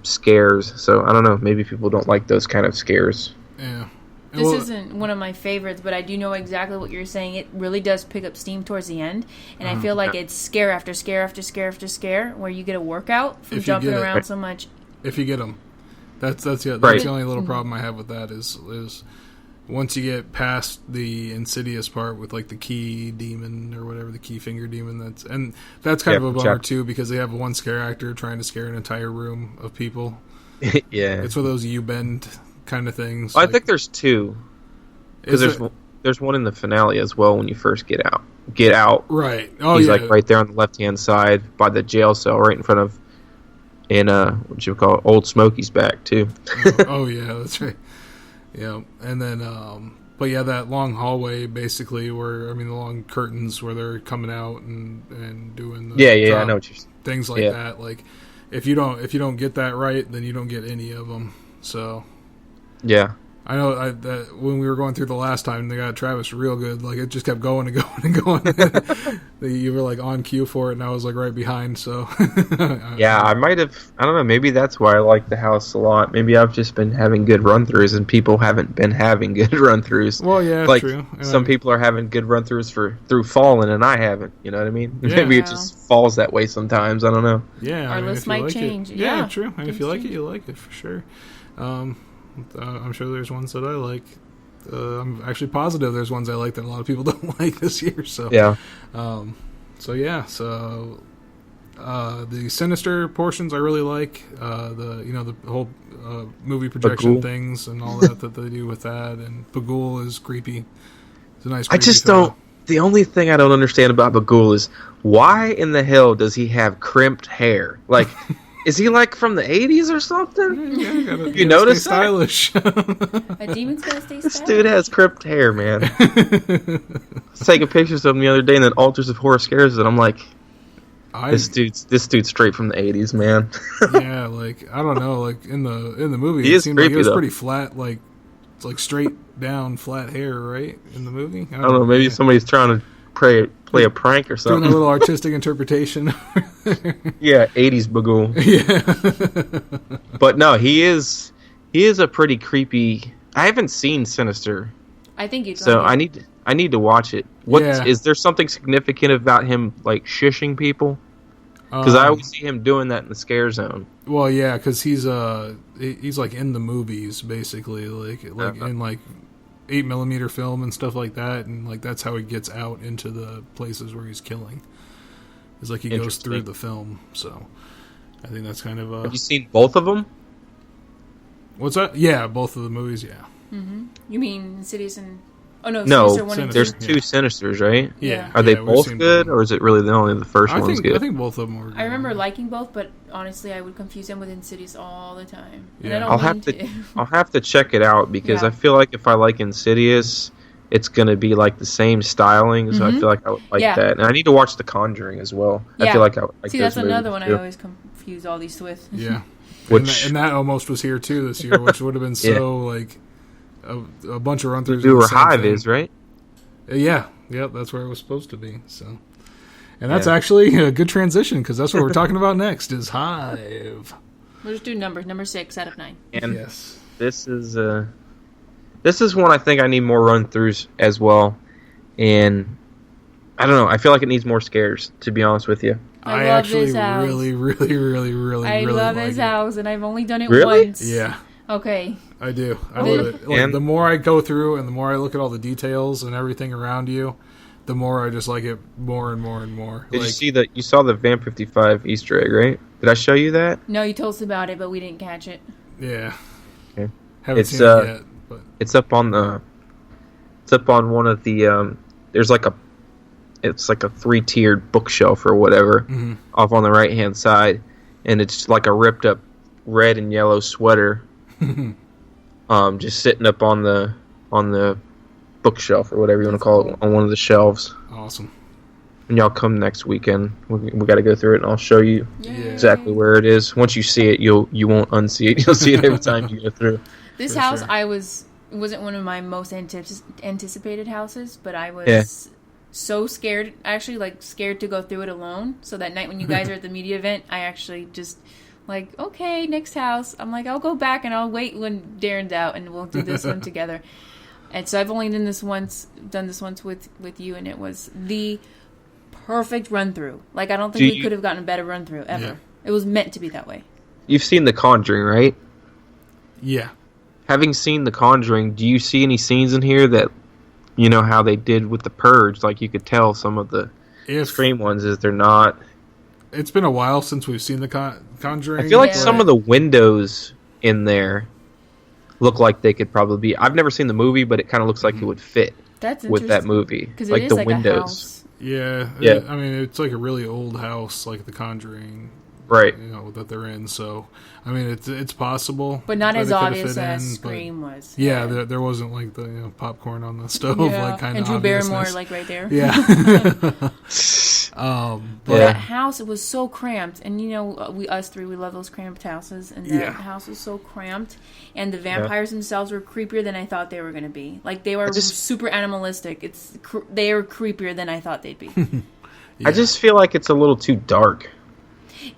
scares. So I don't know, maybe people don't like those kind of scares. Yeah, this isn't one of my favorites, but I do know exactly what you're saying. It really does pick up steam towards the end, and I feel like it's scare after scare after scare after scare, where you get a workout from jumping around so much. If you get them. That's the only little problem I have with that is once you get past the Insidious part with like the key demon or whatever, the key finger demon, that's kind of a bummer too, because they have one scare actor trying to scare an entire room of people. Yeah, it's one of those U-bend kind of things. Well, I think there's 2 because there's one in the finale as well when you first get out. Right. Oh, he's like right there on the left-hand side by the jail cell, right in front of. And what you call it, Old Smokey's back too. Oh yeah, that's right. Yeah, and then but yeah, that long hallway basically, the long curtains where they're coming out and doing the I know what you're saying. Things like that. Like if you don't get that right, then you don't get any of them. So yeah. I know that when we were going through the last time, they got Travis real good. Like, it just kept going and going and going. You were, like, on cue for it, and I was, like, right behind, so. Yeah, I might have, I don't know, maybe that's why I like the house a lot. Maybe I've just been having good run-throughs, and people haven't been having good run-throughs. Well, yeah, like, true. Some people are having good run-throughs through Fallen, and I haven't, you know what I mean? Yeah. Maybe it just falls that way sometimes, I don't know. Yeah, our list might change. Yeah, true. And if you like it, you like it, for sure. I'm sure there's ones that I like. I'm actually positive there's ones I like that a lot of people don't like this year. So yeah. So the Sinister portions I really like. The whole movie projection Bagul. Things and all that they do with that. And Bagul is creepy. It's a nice. I just don't. The only thing I don't understand about Bagul is why in the hell does he have crimped hair? Like. Is he like from the 80s or something? Yeah, you notice that? Stylish. A demon's gotta stay stylish. This dude has crimped hair, man. I was taking pictures of him the other day, and then Altars of Horror Scares, and I'm like, this dude's straight from the 80s, man. Yeah, like I don't know, like in the movie, it seemed creepy, like it was though. pretty flat, like it's like straight down flat hair, right? In the movie, I don't know. Maybe somebody's trying to play a prank or Doing something. a little artistic interpretation. Yeah, 80s Bagoon. Yeah. But no, he is a pretty creepy. I haven't seen Sinister, I think you'd so like it. I need to watch it. Is there something significant about him like shushing people? Because I always see him doing that in the Scare Zone. Well, yeah, because he's like in the movies basically, like in like 8mm film and stuff like that, and like that's how he gets out into the places where he's killing. It's like he goes through the film, so I think that's kind of Have you seen both of them? What's that? Yeah, both of the movies. Yeah. Mm-hmm. You mean Insidious and... Oh, no, No, Sinister 1 and 2. there's two Sinisters, right? Yeah. Are they we've both seen good, both. or is it really only the first one's good? I think both of them were good. I remember liking both, but honestly, I would confuse them with Insidious all the time. And Yeah. I don't I'll mean have to check it out because Yeah. I feel like if I like Insidious, it's gonna be like the same styling, so I feel like I would like Yeah. that. And I need to watch The Conjuring as well. I Yeah. feel like I would like See, those that's another movies one too. I always confuse all these with. Yeah. Which- and that almost was here too this year, which would have been so like a bunch of run-throughs. Do of the where same Hive thing. is, right? Yeah, that's where it was supposed to be. So, and that's actually a good transition because that's what we're talking about next is Hive. We'll just do numbers. Number 6 out of 9. And Yes. this is one I think I need more run-throughs as well. And I don't know. I feel like it needs more scares, to be honest with you. I love actually his house. really I love like his it. house, and I've only done it Really? once. Yeah. Okay. I do. I love it. Like, And- the more I go through and the more I look at all the details and everything around you, the more I just like it more and more and more. Did Like, you saw the Van 55 Easter egg, right? Did I show you that? No, you told us about it, but we didn't catch it. yeah. Okay. Haven't It's, seen it yet, but It's up on one of the there's like it's like a 3-tiered bookshelf or whatever Mhm. off on the right hand side, and it's like a ripped up red and yellow sweater just sitting up on the bookshelf or whatever you want to call it on one of the shelves. awesome. And y'all come next weekend, we got to go through it and I'll show you Yeah. exactly where it is. Once you see it, you won't unsee it. You'll see it every time you go through. This For house, sure. it wasn't one of my most anticipated houses, but I was so scared. Actually, like scared to go through it alone. So that night when you guys are at the media event, I actually just like, okay, next house. I'm like, I'll go back and I'll wait when Darren's out, and we'll do this one together. And so I've only done this once with you, and it was the perfect run through. Like I don't think we could have gotten a better run through ever. Yeah. It was meant to be that way. You've seen The Conjuring, right? Yeah. Having seen The Conjuring, do you see any scenes in here that, you know, how they did with The Purge? Like, you could tell some of the extreme ones is they're not. It's been a while since we've seen the Conjuring. I feel like Yeah. some of the windows in there look like they could probably be. I've never seen the movie, but it kind of looks like it would fit That's with that interesting. movie. Because Like it is the like windows. a house. Yeah. Yeah. I mean, it's like a really old house, like the Conjuring, Right. you know, that they're in. So, I mean, it's possible. But not that as it could've obvious fit as in, but- Scream was. Yeah, there wasn't like the popcorn on the stove, Yeah. like kind and of Drew Barrymore, obviousness. like right there. Yeah. But Yeah. that house, it was so cramped, and you know, us three, we love those cramped houses, and that Yeah. house was so cramped, and the vampires themselves were creepier than I thought they were going to be. Like they were super animalistic. They are creepier than I thought they'd be. I just feel like it's a little too dark.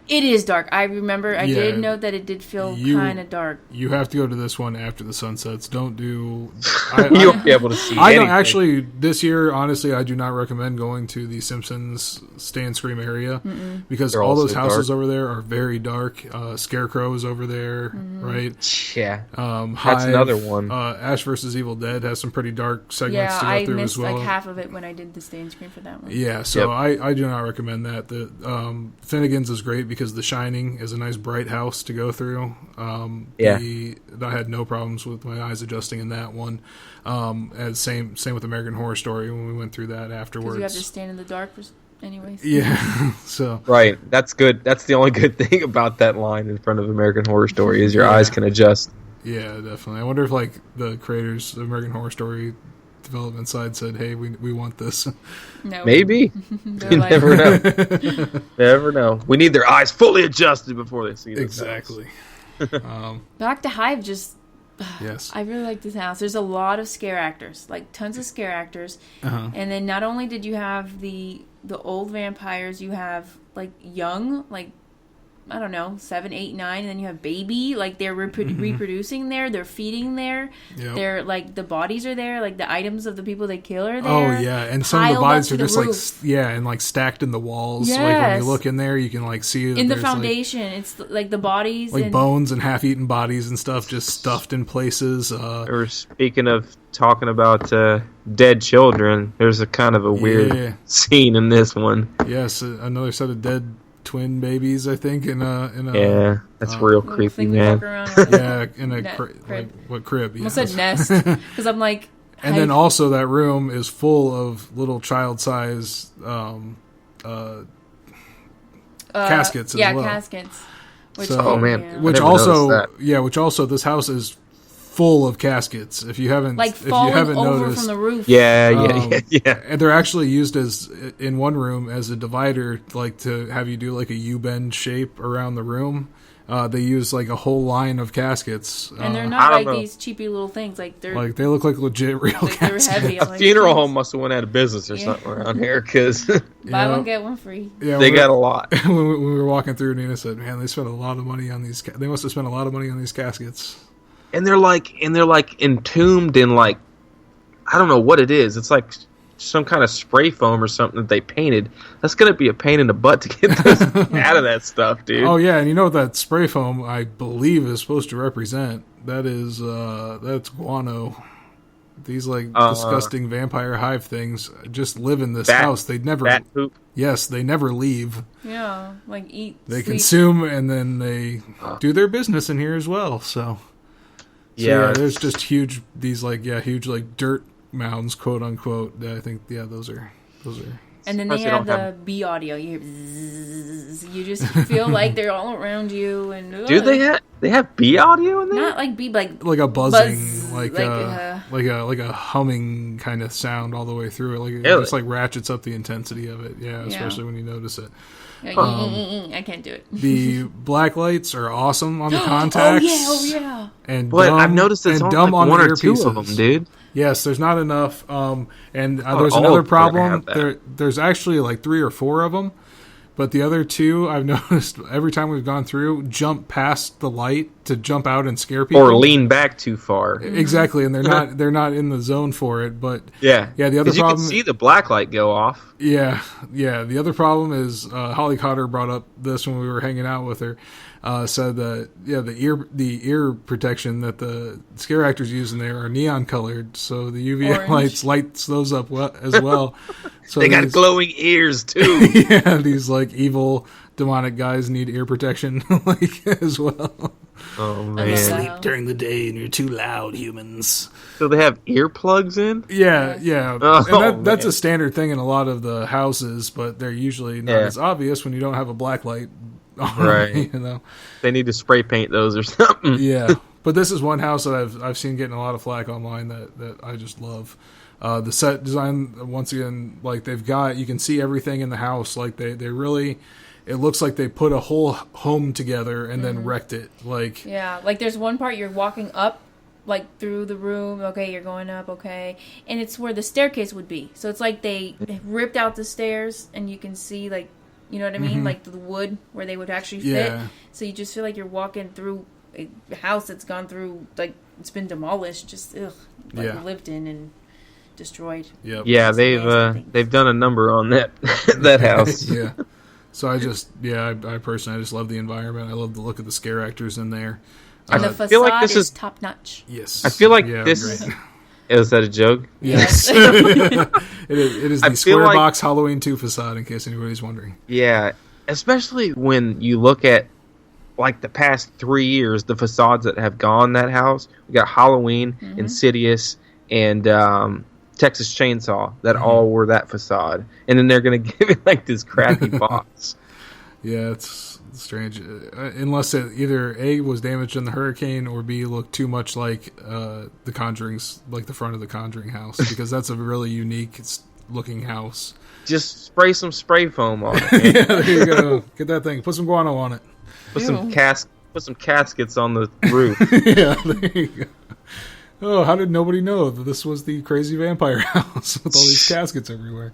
It is dark. I remember. I Yeah. did note that it did feel kind of dark. You have to go to this one after the sun sets. Don't do. You won't be able to see I don't anything. actually this year. Honestly, I do not recommend going to the Simpsons Stay and Scream area because They're all all those so houses dark. over there are very dark. Scarecrow is over there, right? Yeah. That's That's another one. Ash versus Evil Dead has some pretty dark segments Yeah, to go I through missed as well. like half of it when I did the Stay and Scream for that one. Yeah, so I do not recommend that. The Finnegan's is great because The Shining is a nice bright house to go through. I had no problems with my eyes adjusting in that one. And same with American Horror Story when we went through that afterwards. Because you have to stand in the dark, anyways. Yeah, so Right. That's good. That's the only good thing about that line in front of American Horror Story is your eyes can adjust. yeah, definitely. I wonder if like the creators of American Horror Story development side said, "Hey, we want this." No. Maybe. They're You like, never know. Never know. We need their eyes fully adjusted before they see this. Exactly. Back to Hive, Yes. I really like this house. There's a lot of scare actors, like tons of scare actors. And then not only did you have the old vampires, you have like young, like I don't know, 7, 8, 9, and then you have baby. Like they're reproducing there, they're feeding there. Yep. They're like the bodies are there, like the items of the people they kill are there. Oh yeah, and some of the bodies are just like and like stacked in the walls. Yes. Like when you look in there, you can like see that in the foundation. Like, it's like the bodies, like bones and half-eaten bodies and stuff, just stuffed in places. Or speaking of talking about dead children, there's a kind of a weird scene in this one. Yes, another set of dead twin babies, I think, in a that's real creepy, man. In a crib. What crib? Yeah. I said nest because I'm like. And then also that room is full of little child-size caskets as well. Caskets. Which, which also this house is full of caskets. If you haven't over noticed, from the roof. Yeah. And they're actually used as in one room as a divider, like to have you do like a U-bend shape around the room. They use like a whole line of caskets, and they're not like these cheapy little things. Like they're they look like legit real caskets. They're heavy. A funeral home must have went out of business or something around here because buy one get one free. Yeah, they got a lot. When we were walking through, Nina said, "Man, they spent a lot of money on these. They must have spent a lot of money on these caskets." And they're like entombed in like I don't know what it is. It's like some kind of spray foam or something that they painted. That's gonna be a pain in the butt to get this out of that stuff, dude. Oh yeah, and you know what that spray foam I believe is supposed to represent? That is that's guano. These like disgusting vampire hive things just live in this house. They never bat poop. Yes, they never leave. Yeah, like eat. They consume and then they do their business in here as well. So there's just huge dirt mounds, quote unquote. I think those are. And then they have the B audio. You hear bzzz. You just feel like they're all around you. And do they have B audio in there? Not like B, like a buzzing, like a humming kind of sound all the way through it. Like it just like ratchets up the intensity of it. Yeah, especially when you notice it. I can't do it. The black lights are awesome on the contacts. Oh yeah. And I've noticed it's only like one or two of them, dude. Yes, there's not enough. And there's another problem. There's actually like 3 or 4 of them, but the other 2 I've noticed every time we've gone through jump past the light to jump out and scare people, or lean back too far. Exactly, and they're not in the zone for it. But the other problem, you can see the black light go off. Yeah. The other problem is Holly Cotter brought up this when we were hanging out with her. Said that the ear protection that the scare actors use in there are neon colored, so the UV lights those up as well. So they got glowing ears too. Yeah, these like evil demonic guys need ear protection as well. Oh man! You sleep during the day and you're too loud, humans. So they have earplugs in? Yeah. And that's a standard thing in a lot of the houses, but they're usually not as obvious when you don't have a black light. Right. They need to spray paint those or something. Yeah. But this is one house that I've seen getting a lot of flack online that I just love. The set design, once again, like they've got, you can see everything in the house. Like they really, it looks like they put a whole home together and then wrecked it. Like there's one part you're walking up, like through the room. Okay, you're going up. Okay, and it's where the staircase would be. So it's like they ripped out the stairs, and you can see like. You know what I mean? Like the wood where they would actually fit. Yeah. So you just feel like you're walking through a house that's gone through, like, it's been demolished, just, lived in and destroyed. Yep. Yeah, they've done a number on that that house. Yeah. So I personally, I just love the environment. I love the look of the scare actors in there. And the facade is top notch. Yes. I feel like this... Great. Is that a joke? Yes. It is the Square Box Halloween 2 facade, in case anybody's wondering. Yeah, especially when you look at, like, the past 3 years, the facades that have gone that house. We got Halloween, Insidious, and Texas Chainsaw that all were that facade. And then they're going to give it, like, this crappy box. Yeah, it's strange. Unless it either A, was damaged in the hurricane, or B, looked too much like the Conjuring's, like the front of the Conjuring house, because that's a really unique looking house. Just spray some spray foam on it. Yeah, there you go. Get that thing. Put some guano on it. Put some caskets on the roof. Yeah, there you go. Oh, how did nobody know that this was the crazy vampire house with all these caskets everywhere?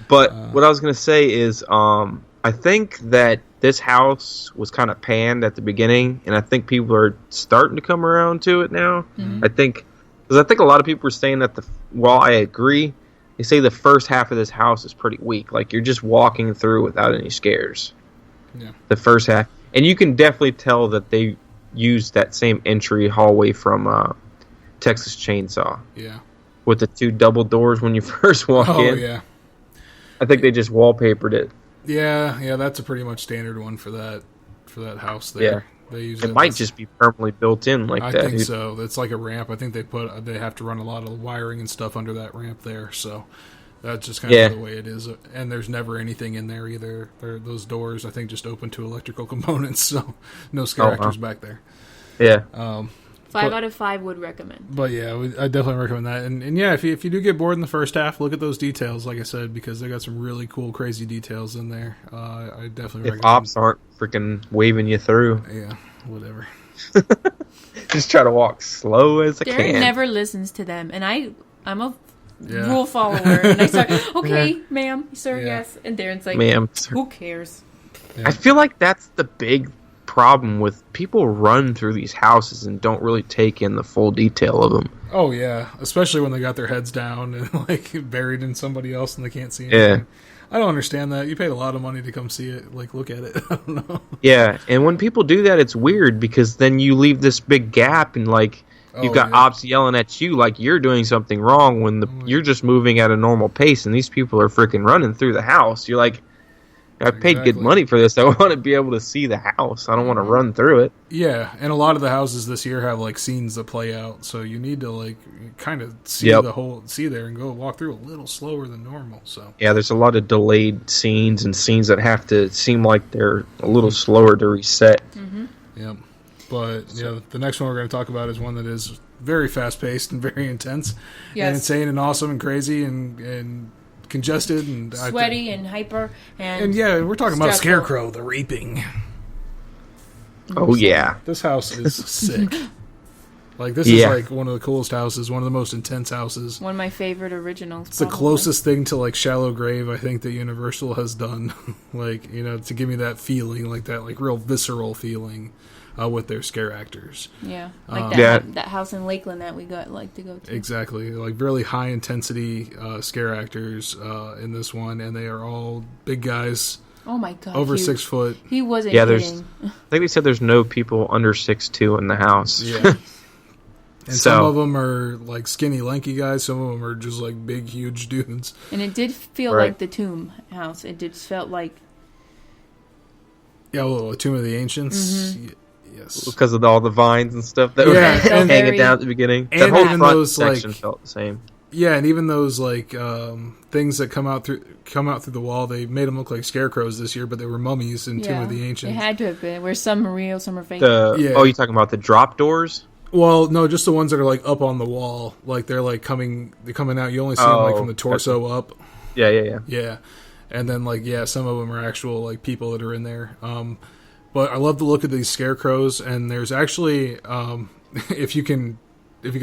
But what I was going to say is, I think that this house was kind of panned at the beginning, and I think people are starting to come around to it now. Mm-hmm. Because I think a lot of people are saying that while I agree, they say the first half of this house is pretty weak. Like, you're just walking through without any scares. Yeah. The first half. And you can definitely tell that they used that same entry hallway from Texas Chainsaw. Yeah. With the 2 double doors when you first walk in. Oh, yeah. I think they just wallpapered it. Yeah, that's a pretty much standard one for that house there. Yeah. They use It might just be permanently built in like I that. think so. It's like a ramp. I think they have to run a lot of wiring and stuff under that ramp there. So that's just kind of the way it is. And there's never anything in there either. Those doors, I think, just open to electrical components. So no scare actors back there. Yeah. 5 out of 5 would recommend. But yeah, I definitely recommend that. And yeah, if you do get bored in the first half, look at those details, like I said, because they got some really cool, crazy details in there. I definitely recommend. If ops aren't freaking waving you through. Yeah, whatever. Just try to walk slow as I Derek can. never listens to them, and I'm a rule follower. And I start, okay, ma'am, sir, yes. And Darren's like, ma'am, who cares? Yeah. I feel like that's the big problem with people run through these houses and don't really take in the full detail of them. Oh yeah, especially when they got their heads down and like buried in somebody else and they can't see anything. Yeah. I don't understand that. You paid a lot of money to come see it, like look at it. I don't know. Yeah, and when people do that, it's weird because then you leave this big gap and like you've got ops yelling at you like you're doing something wrong when you're just moving at a normal pace and these people are freaking running through the house. You're like, I paid good money for this. I want to be able to see the house. I don't want to run through it. Yeah, and a lot of the houses this year have like scenes that play out, so you need to like kind of see see there and go walk through a little slower than normal. So yeah, there's a lot of delayed scenes and scenes that have to seem like they're a little slower to reset. Mm-hmm. Yeah, but the next one we're going to talk about is one that is very fast paced and very intense, and insane and awesome and crazy and congested and sweaty and hyper and yeah, we're talking about stressful. Scarecrow, the Reaping. Oh yeah, this house is sick. Like this is like one of the coolest houses, one of the most intense houses. One of my favorite originals. It's the closest thing to like Shallow Grave I think that Universal has done. Like to give me that feeling, like that like real visceral feeling. With their scare actors. Yeah. Like that house in Lakeland that we like to go to. Exactly. Like really high intensity scare actors in this one, and they are all big guys. Oh my god. Over 6 foot. He wasn't kidding. I think they said there's no people under 6'2" in the house. Yeah. And some of them are like skinny, lanky guys. Some of them are just like big, huge dudes. And it did feel like the Tomb house. It just felt like... Yeah, well, Tomb of the Ancients. Mm-hmm. Yes. Because of all the vines and stuff that were hanging down at the beginning. And that whole even front those section like, felt the same. Yeah, and even those like things that come out through the wall, they made them look like scarecrows this year, but they were mummies in Tomb of the Ancients. They had to have been. Where some are real, some are fake. Oh, you're talking about the drop doors? Well, no, just the ones that are like up on the wall, like they're coming out. You only see them like from the torso up. Yeah. And then some of them are actual like people that are in there. But I love the look of these scarecrows, and there's actually, if you can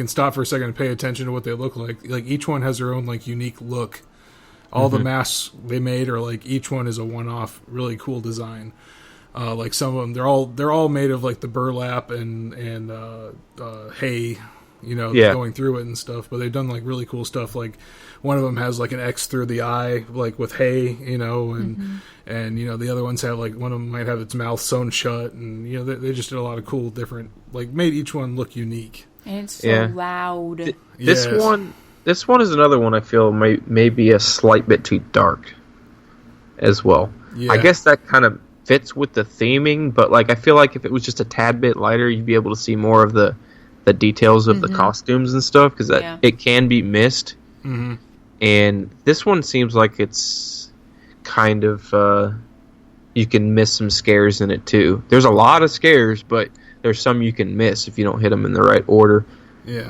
stop for a second and pay attention to what they look like each one has their own like unique look. All the masks they made are like each one is a one-off, really cool design. Like some of them, they're all made of like the burlap and hay, going through it and stuff. But they've done like really cool stuff. Like one of them has like an X through the eye, like with hay, and the other ones have like one of them might have its mouth sewn shut, and they just did a lot of cool different, like made each one look unique. And it's so loud. This one is another one I feel may be a slight bit too dark as well. Yeah. I guess that kind of fits with the theming, but like I feel like if it was just a tad bit lighter, you'd be able to see more of the details of the costumes and stuff, because it can be missed. Mm-hmm. And this one seems like it's kind of you can miss some scares in it too. There's a lot of scares, but there's some you can miss if you don't hit them in the right order. Yeah.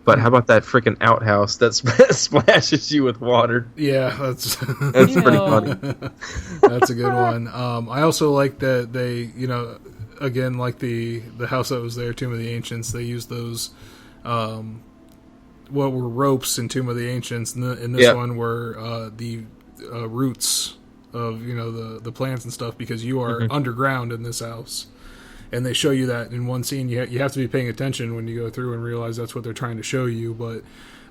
But how about that freaking outhouse that splashes you with water? Yeah, that's pretty funny. That's a good one. I also like that they, again, like the house that was there, Tomb of the Ancients, they used those, what were ropes in Tomb of the Ancients, and in this one were the roots of the plants and stuff, because you are underground in this house, and they show you that in one scene. You have to be paying attention when you go through and realize that's what they're trying to show you, but.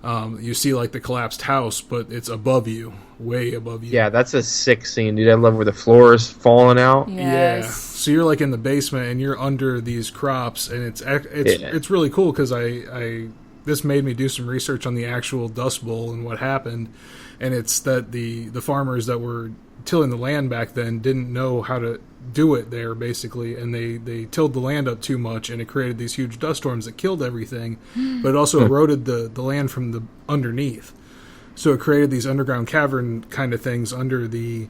You see like the collapsed house, but it's above you, way above you. Yeah, that's a sick scene, dude. I love where the floor is falling out. Yes. Yeah, so you're like in the basement and you're under these crops, and it's really cool because I this made me do some research on the actual Dust Bowl and what happened, and it's that the farmers that were tilling the land back then didn't know how to do it there, basically, and they tilled the land up too much, and it created these huge dust storms that killed everything, but it also eroded the land from the underneath, so it created these underground cavern kind of things under the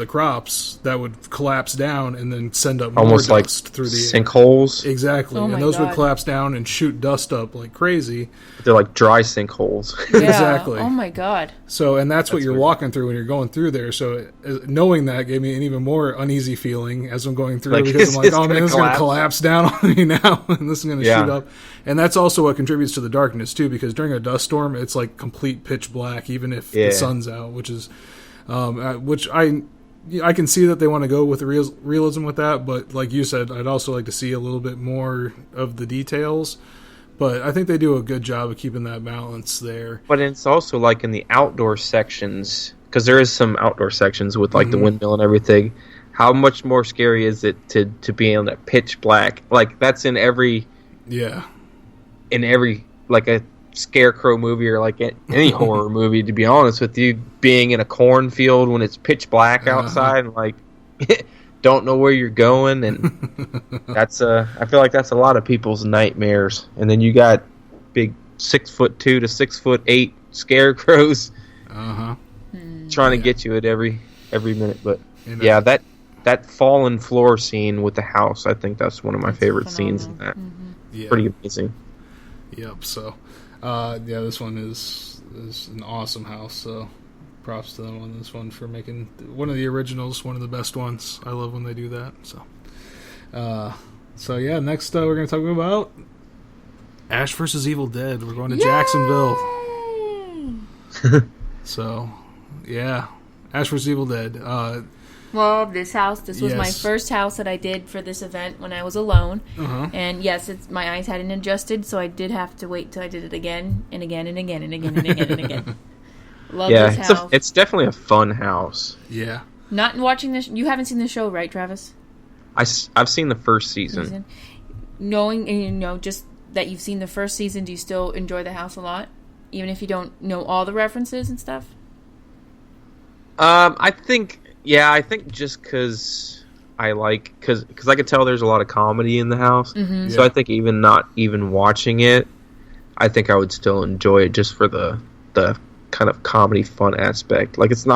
crops that would collapse down and then send up almost more like dust through the sinkholes. Exactly, Oh and my those would God. collapse down and shoot dust up like crazy. They're like dry sinkholes. Yeah. Exactly. Oh my God. So, and that's what That's you're weird. walking through when you're going through there. So, knowing that gave me an even more uneasy feeling as I'm going through, Like, because I'm like, it's oh man, gonna this is going to collapse down on me now, and this is going to Yeah. shoot up. And that's also what contributes to the darkness too, because during a dust storm, it's like complete pitch black, even if the sun's out, which is, which I can see that they want to go with the realism with that, but like you said, I'd also like to see a little bit more of the details. But I think they do a good job of keeping that balance there. But it's also like in the outdoor sections, because there is some outdoor sections with like the windmill and everything. How much more scary is it to be in a pitch black? Like that's in every like a scarecrow movie or like any horror movie. To be honest with you, being in a cornfield when it's pitch black outside and like don't know where you're going, and that's I feel like that's a lot of people's nightmares. And then you got big 6'2" to 6'8" scarecrows trying to get you at every minute. But yeah, that fallen floor scene with the house, I think that's one of my favorite scenes in that. Yeah. Pretty amazing. Yep. So, this one is an awesome house. So, props to them on this one for making one of the originals, one of the best ones. I love when they do that. So, next we're going to talk about Ash vs. Evil Dead. We're going to Jacksonville. So, yeah, Ash vs. Evil Dead. Well, this was my first house that I did for this event when I was alone. And yes, my eyes hadn't adjusted, so I did have to wait till I did it again and again and again and again and again and again. Love this house. It's definitely a fun house. Yeah. Not watching this. You haven't seen the show, right, Travis? I've seen the first season. Knowing, just that you've seen the first season, do you still enjoy the house a lot? Even if you don't know all the references and stuff? I think just because because I could tell there's a lot of comedy in the house. So I think even not even watching it, I think I would still enjoy it just for the kind of comedy fun aspect. Like it's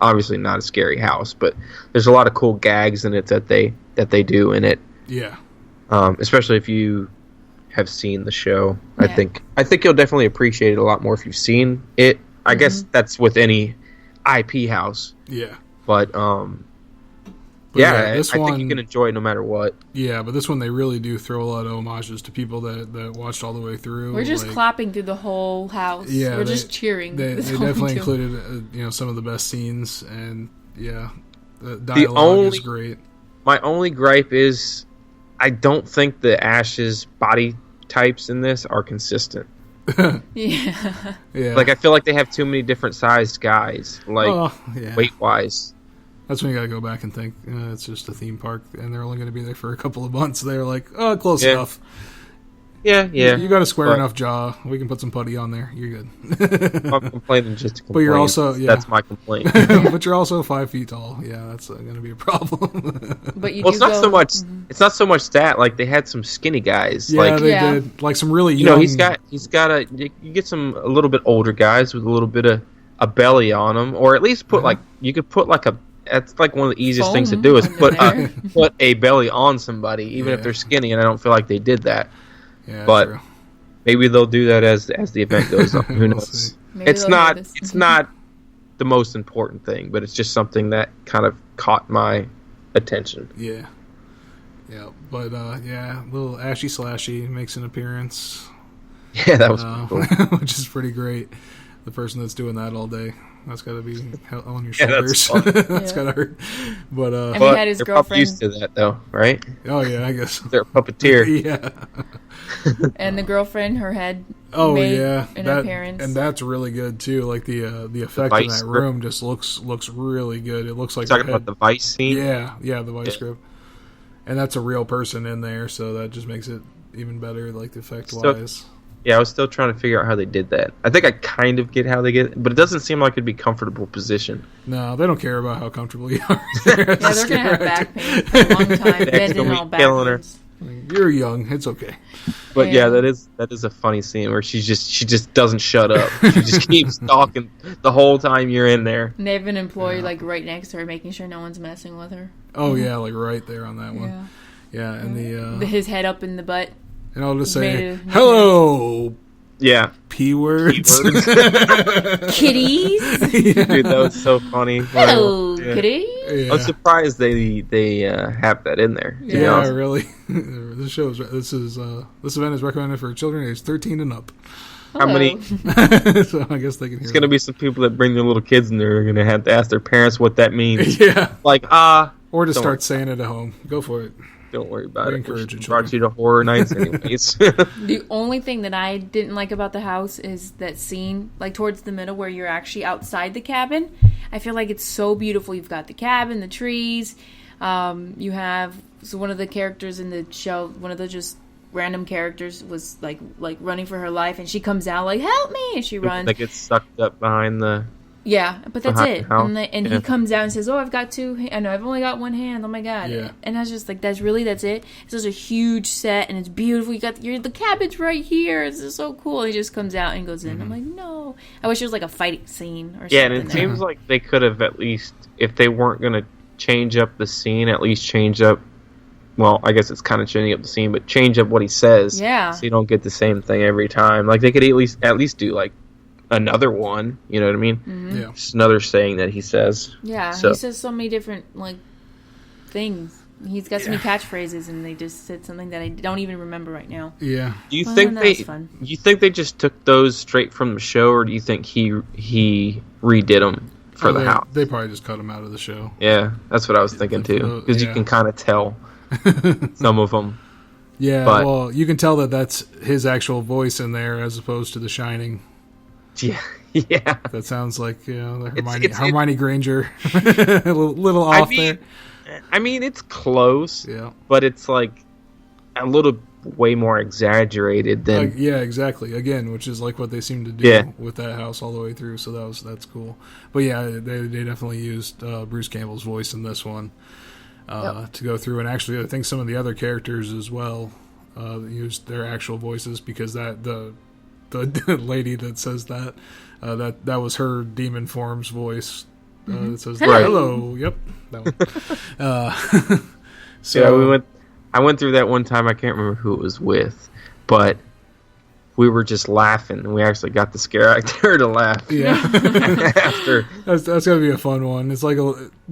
obviously not a scary house, but there's a lot of cool gags in it that they do in it. Yeah. Especially if you have seen the show. Yeah. I think you'll definitely appreciate it a lot more if you've seen it. I guess that's with any IP house. Yeah. But I think you can enjoy it no matter what. Yeah, but this one they really do throw a lot of homages to people that watched all the way through. We're just clapping through the whole house. Yeah, we're just cheering. They definitely included some of the best scenes, and the dialogue is great. My only gripe is I don't think the Ash's body types in this are consistent. Yeah. Like I feel like they have too many different sized guys, weight wise. That's when you gotta go back and think it's just a theme park, and they're only going to be there for a couple of months. They're like, oh, close enough. Yeah. You got a square enough jaw. We can put some putty on there. You're good. I'm complaining just to complain. But you're also that's my complaint. But you're also 5 feet tall. Yeah, that's going to be a problem. But it's not so much. It's not so much that they had some skinny guys. Yeah, they did. Like some really young. He's got you get a little bit older guys with a little bit of a belly on them, or at least put you could put that's like one of the easiest things to do is put a belly on somebody, even if they're skinny. And I don't feel like they did that. Yeah, but true. Maybe they'll do that as the event goes on. Who knows? It's not the most important thing, but it's just something that kind of caught my attention. Yeah. Yeah, but little Ashy Slashy makes an appearance. Yeah, that was pretty cool. Which is pretty great. The person that's doing that all day. That's got to be on your Yeah, that's shoulders. funny. That's got to hurt. But And he But had his they're probably girlfriend, used to that, though, right? oh yeah, I guess. They're a puppeteer. Yeah. and the girlfriend, her head Oh made yeah, an that, appearance. and that's really good too. Like the effect in vice that grip. room just looks really good. It looks like Talking her about head- the Vice scene. yeah, the vice Yeah. grip, and that's a real person in there, so that just makes it even better, like the effect So- wise. Yeah, I was still trying to figure out how they did that. I think I kind of get how they get it, but it doesn't seem like it'd be comfortable position. No, they don't care about how comfortable you are. yeah, they're gonna have back pain for a long time. Beds gonna and be all killing her. backwards. You're young. It's okay. But Yeah. yeah, that is a funny scene where she just doesn't shut up. She just keeps talking the whole time you're in there. And they have an employee like right next to her, making sure no one's messing with her. Oh yeah, like right there on that one. Yeah, and His head up in the butt. and I'll just Made say it- hello, Yeah, p words. Kitties. dude, that was so funny. Hello, Yeah. kitty. Yeah. I'm surprised they have that in there. To be Yeah, honest. really. This event is recommended for children aged 13 and up. How many? So I guess they can hear. It's gonna be some people that bring their little kids in there are gonna have to ask their parents what that means. Yeah, Like, or to Don't start saying it at home. Go for it. don't worry about We it. encourage We it, brought you to horror nights anyways. The only thing that I didn't like about the house is that scene, like towards the middle where you're actually outside the cabin. I feel like it's so beautiful. You've got the cabin, the trees. You have one of the characters in the show, one of the just random characters was like running for her life, and she comes out like, "Help me!" and she runs. That gets sucked up behind the. Yeah, but that's behind it. the house. And Yeah. he comes out and says, "Oh, I've got two. I know I've only got one hand. Oh my god!" Yeah. And I was just like, "That's it." It's such a huge set, and it's beautiful. The cabin's right here. It's just so cool. And he just comes out and goes in. I'm like, no. I wish it was like a fighting scene or Yeah, something. and it seems like they could have at least, if they weren't gonna change up the scene, at least change up. Well, I guess it's kind of changing up the scene, but change up what he says. Yeah. So you don't get the same thing every time. Like they could at least do like another one. You know what I mean? Mm-hmm. Yeah. Just another saying that he says. Yeah, So- he says so many different things. He's got so many catchphrases, and they just said something that I don't even remember right now. Yeah. Do you Well, think that they? was fun. You think they just took those straight from the show, or do you think he redid them for the house? They probably just cut him out of the show. Yeah, that's what I was thinking too. Because Yeah. you can kind of tell some of them. Yeah, But- well, you can tell that that's his actual voice in there as opposed to The Shining. Yeah, yeah. That sounds like the Hermione, it's- Hermione Granger. a little off there. I mean, it's close, Yeah. but it's like a little way more exaggerated than. Yeah, exactly. Again, which is like what they seem to do Yeah. with that house all the way through. So that's cool. But yeah, they definitely used Bruce Campbell's voice in this one to go through, and actually, I think some of the other characters as well used their actual voices because that the lady that says that was her demon form's voice. That says Right. hello. Yep, that one. So Yeah, I went through that one time. I can't remember who it was with, but we were just laughing, and we actually got the scare actor to laugh. Yeah. After. That's gonna be a fun one. It's like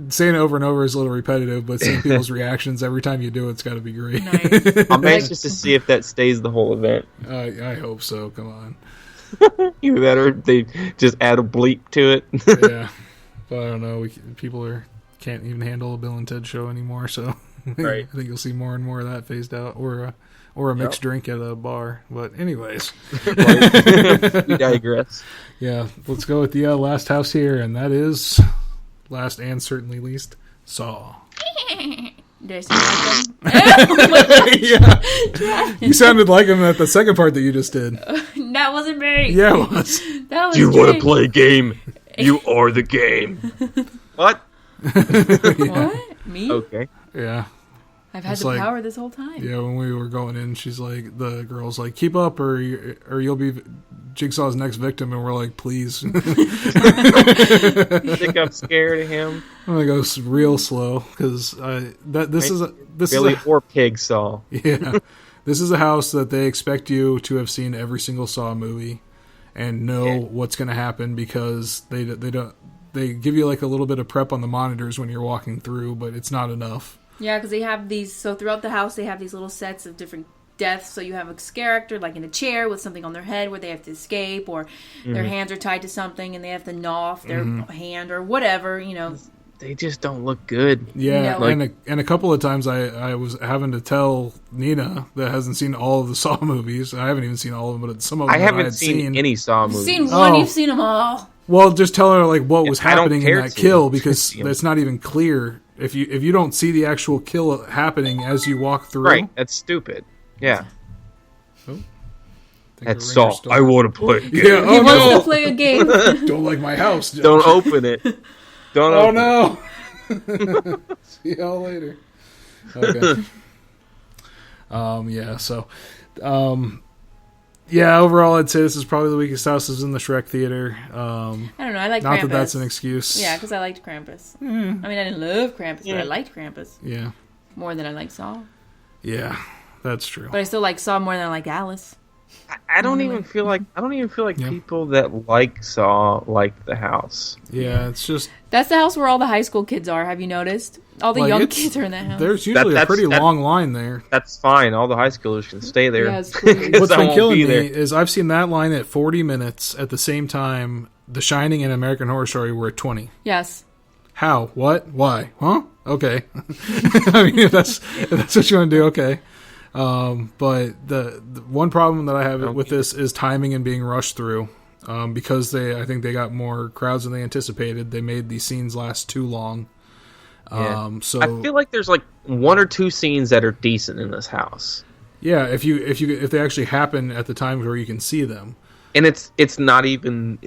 saying it over and over is a little repetitive, but seeing people's reactions every time you do it's got to be great. Nice. I'm anxious to see if that stays the whole event. I hope so. Come on. Either that or they just add a bleep to it. Yeah, but I don't know. People can't even handle a Bill and Ted show anymore. So Right. I think you'll see more and more of that phased out, or a mixed drink at a bar. But anyways, We digress. yeah, let's go with the last house here, and that is last and certainly least Saw. Did I sound like them? Yeah, you sounded like him at the second part that you just did. That wasn't very. Yeah, it was. That was. You want to great. play a game? You are the game. What? What? Me? Okay. Yeah. I've had It's the like- power this whole time. Yeah, when we were going in, the girl's like, keep up or you'll be Jigsaw's next victim. And we're like, please. You think I'm scared of him? I'm going to go real slow because this is Billy a, or Pig Saw? yeah, this is a house that they expect you to have seen every single Saw movie and know what's going to happen because they give you like a little bit of prep on the monitors when you're walking through, but it's not enough. Yeah, because they have these. So throughout the house, they have these little sets of different deaths. So you have a character like in a chair with something on their head where they have to escape, or their hands are tied to something and they have to gnaw off their hand or whatever. They just don't look good. Yeah, No. and a couple of times I was having to tell Nina that hasn't seen all of the Saw movies. I haven't even seen all of them, but some of them I haven't had seen any Saw You've movies. seen one, Oh. you've seen them all. Well, just tell her like what was I don't happening in care that to. kill because See 'em. it's not even clear. If you don't see the actual kill happening as you walk through, Right, that's stupid. Yeah. Think That's a ringer Saw. stole- I want to play. Yeah, He oh wants no! to play a game. Don't like my house. Josh. Don't open it. Don't Oh open it. no! See y'all later. Okay. Yeah. So, yeah. Overall, I'd say this is probably the weakest houses in the Shrek theater. I don't know. I like Not Krampus. that that's an excuse. Yeah, because I liked Krampus. I mean, I didn't love Krampus, but I liked Krampus Yeah. more than I liked Saw. Yeah. That's true. But I still like Saw more than I like Alice. I don't even feel like Yeah. people that like Saw like the house. Yeah. It's just That's the house where all the high school kids are. Have you noticed? All the Like, young it's- kids are in that house. there's usually a that's- pretty that- long line there. That's fine. All the high schoolers can stay there. Yes, please. 'Cause What's I been won't killing be me there. is I've seen that line at 40 minutes at the same time The Shining and American Horror Story were at 20. Yes. How? What? Why? Huh? Okay. I mean, if that's what you want to do, okay. But the one problem that I have with this is timing and being rushed through. Because I think they got more crowds than they anticipated. They made these scenes last too long. Yeah. So I feel like there's like one or two scenes that are decent in this house, yeah, if they actually happen at the times where you can see them. and it's not even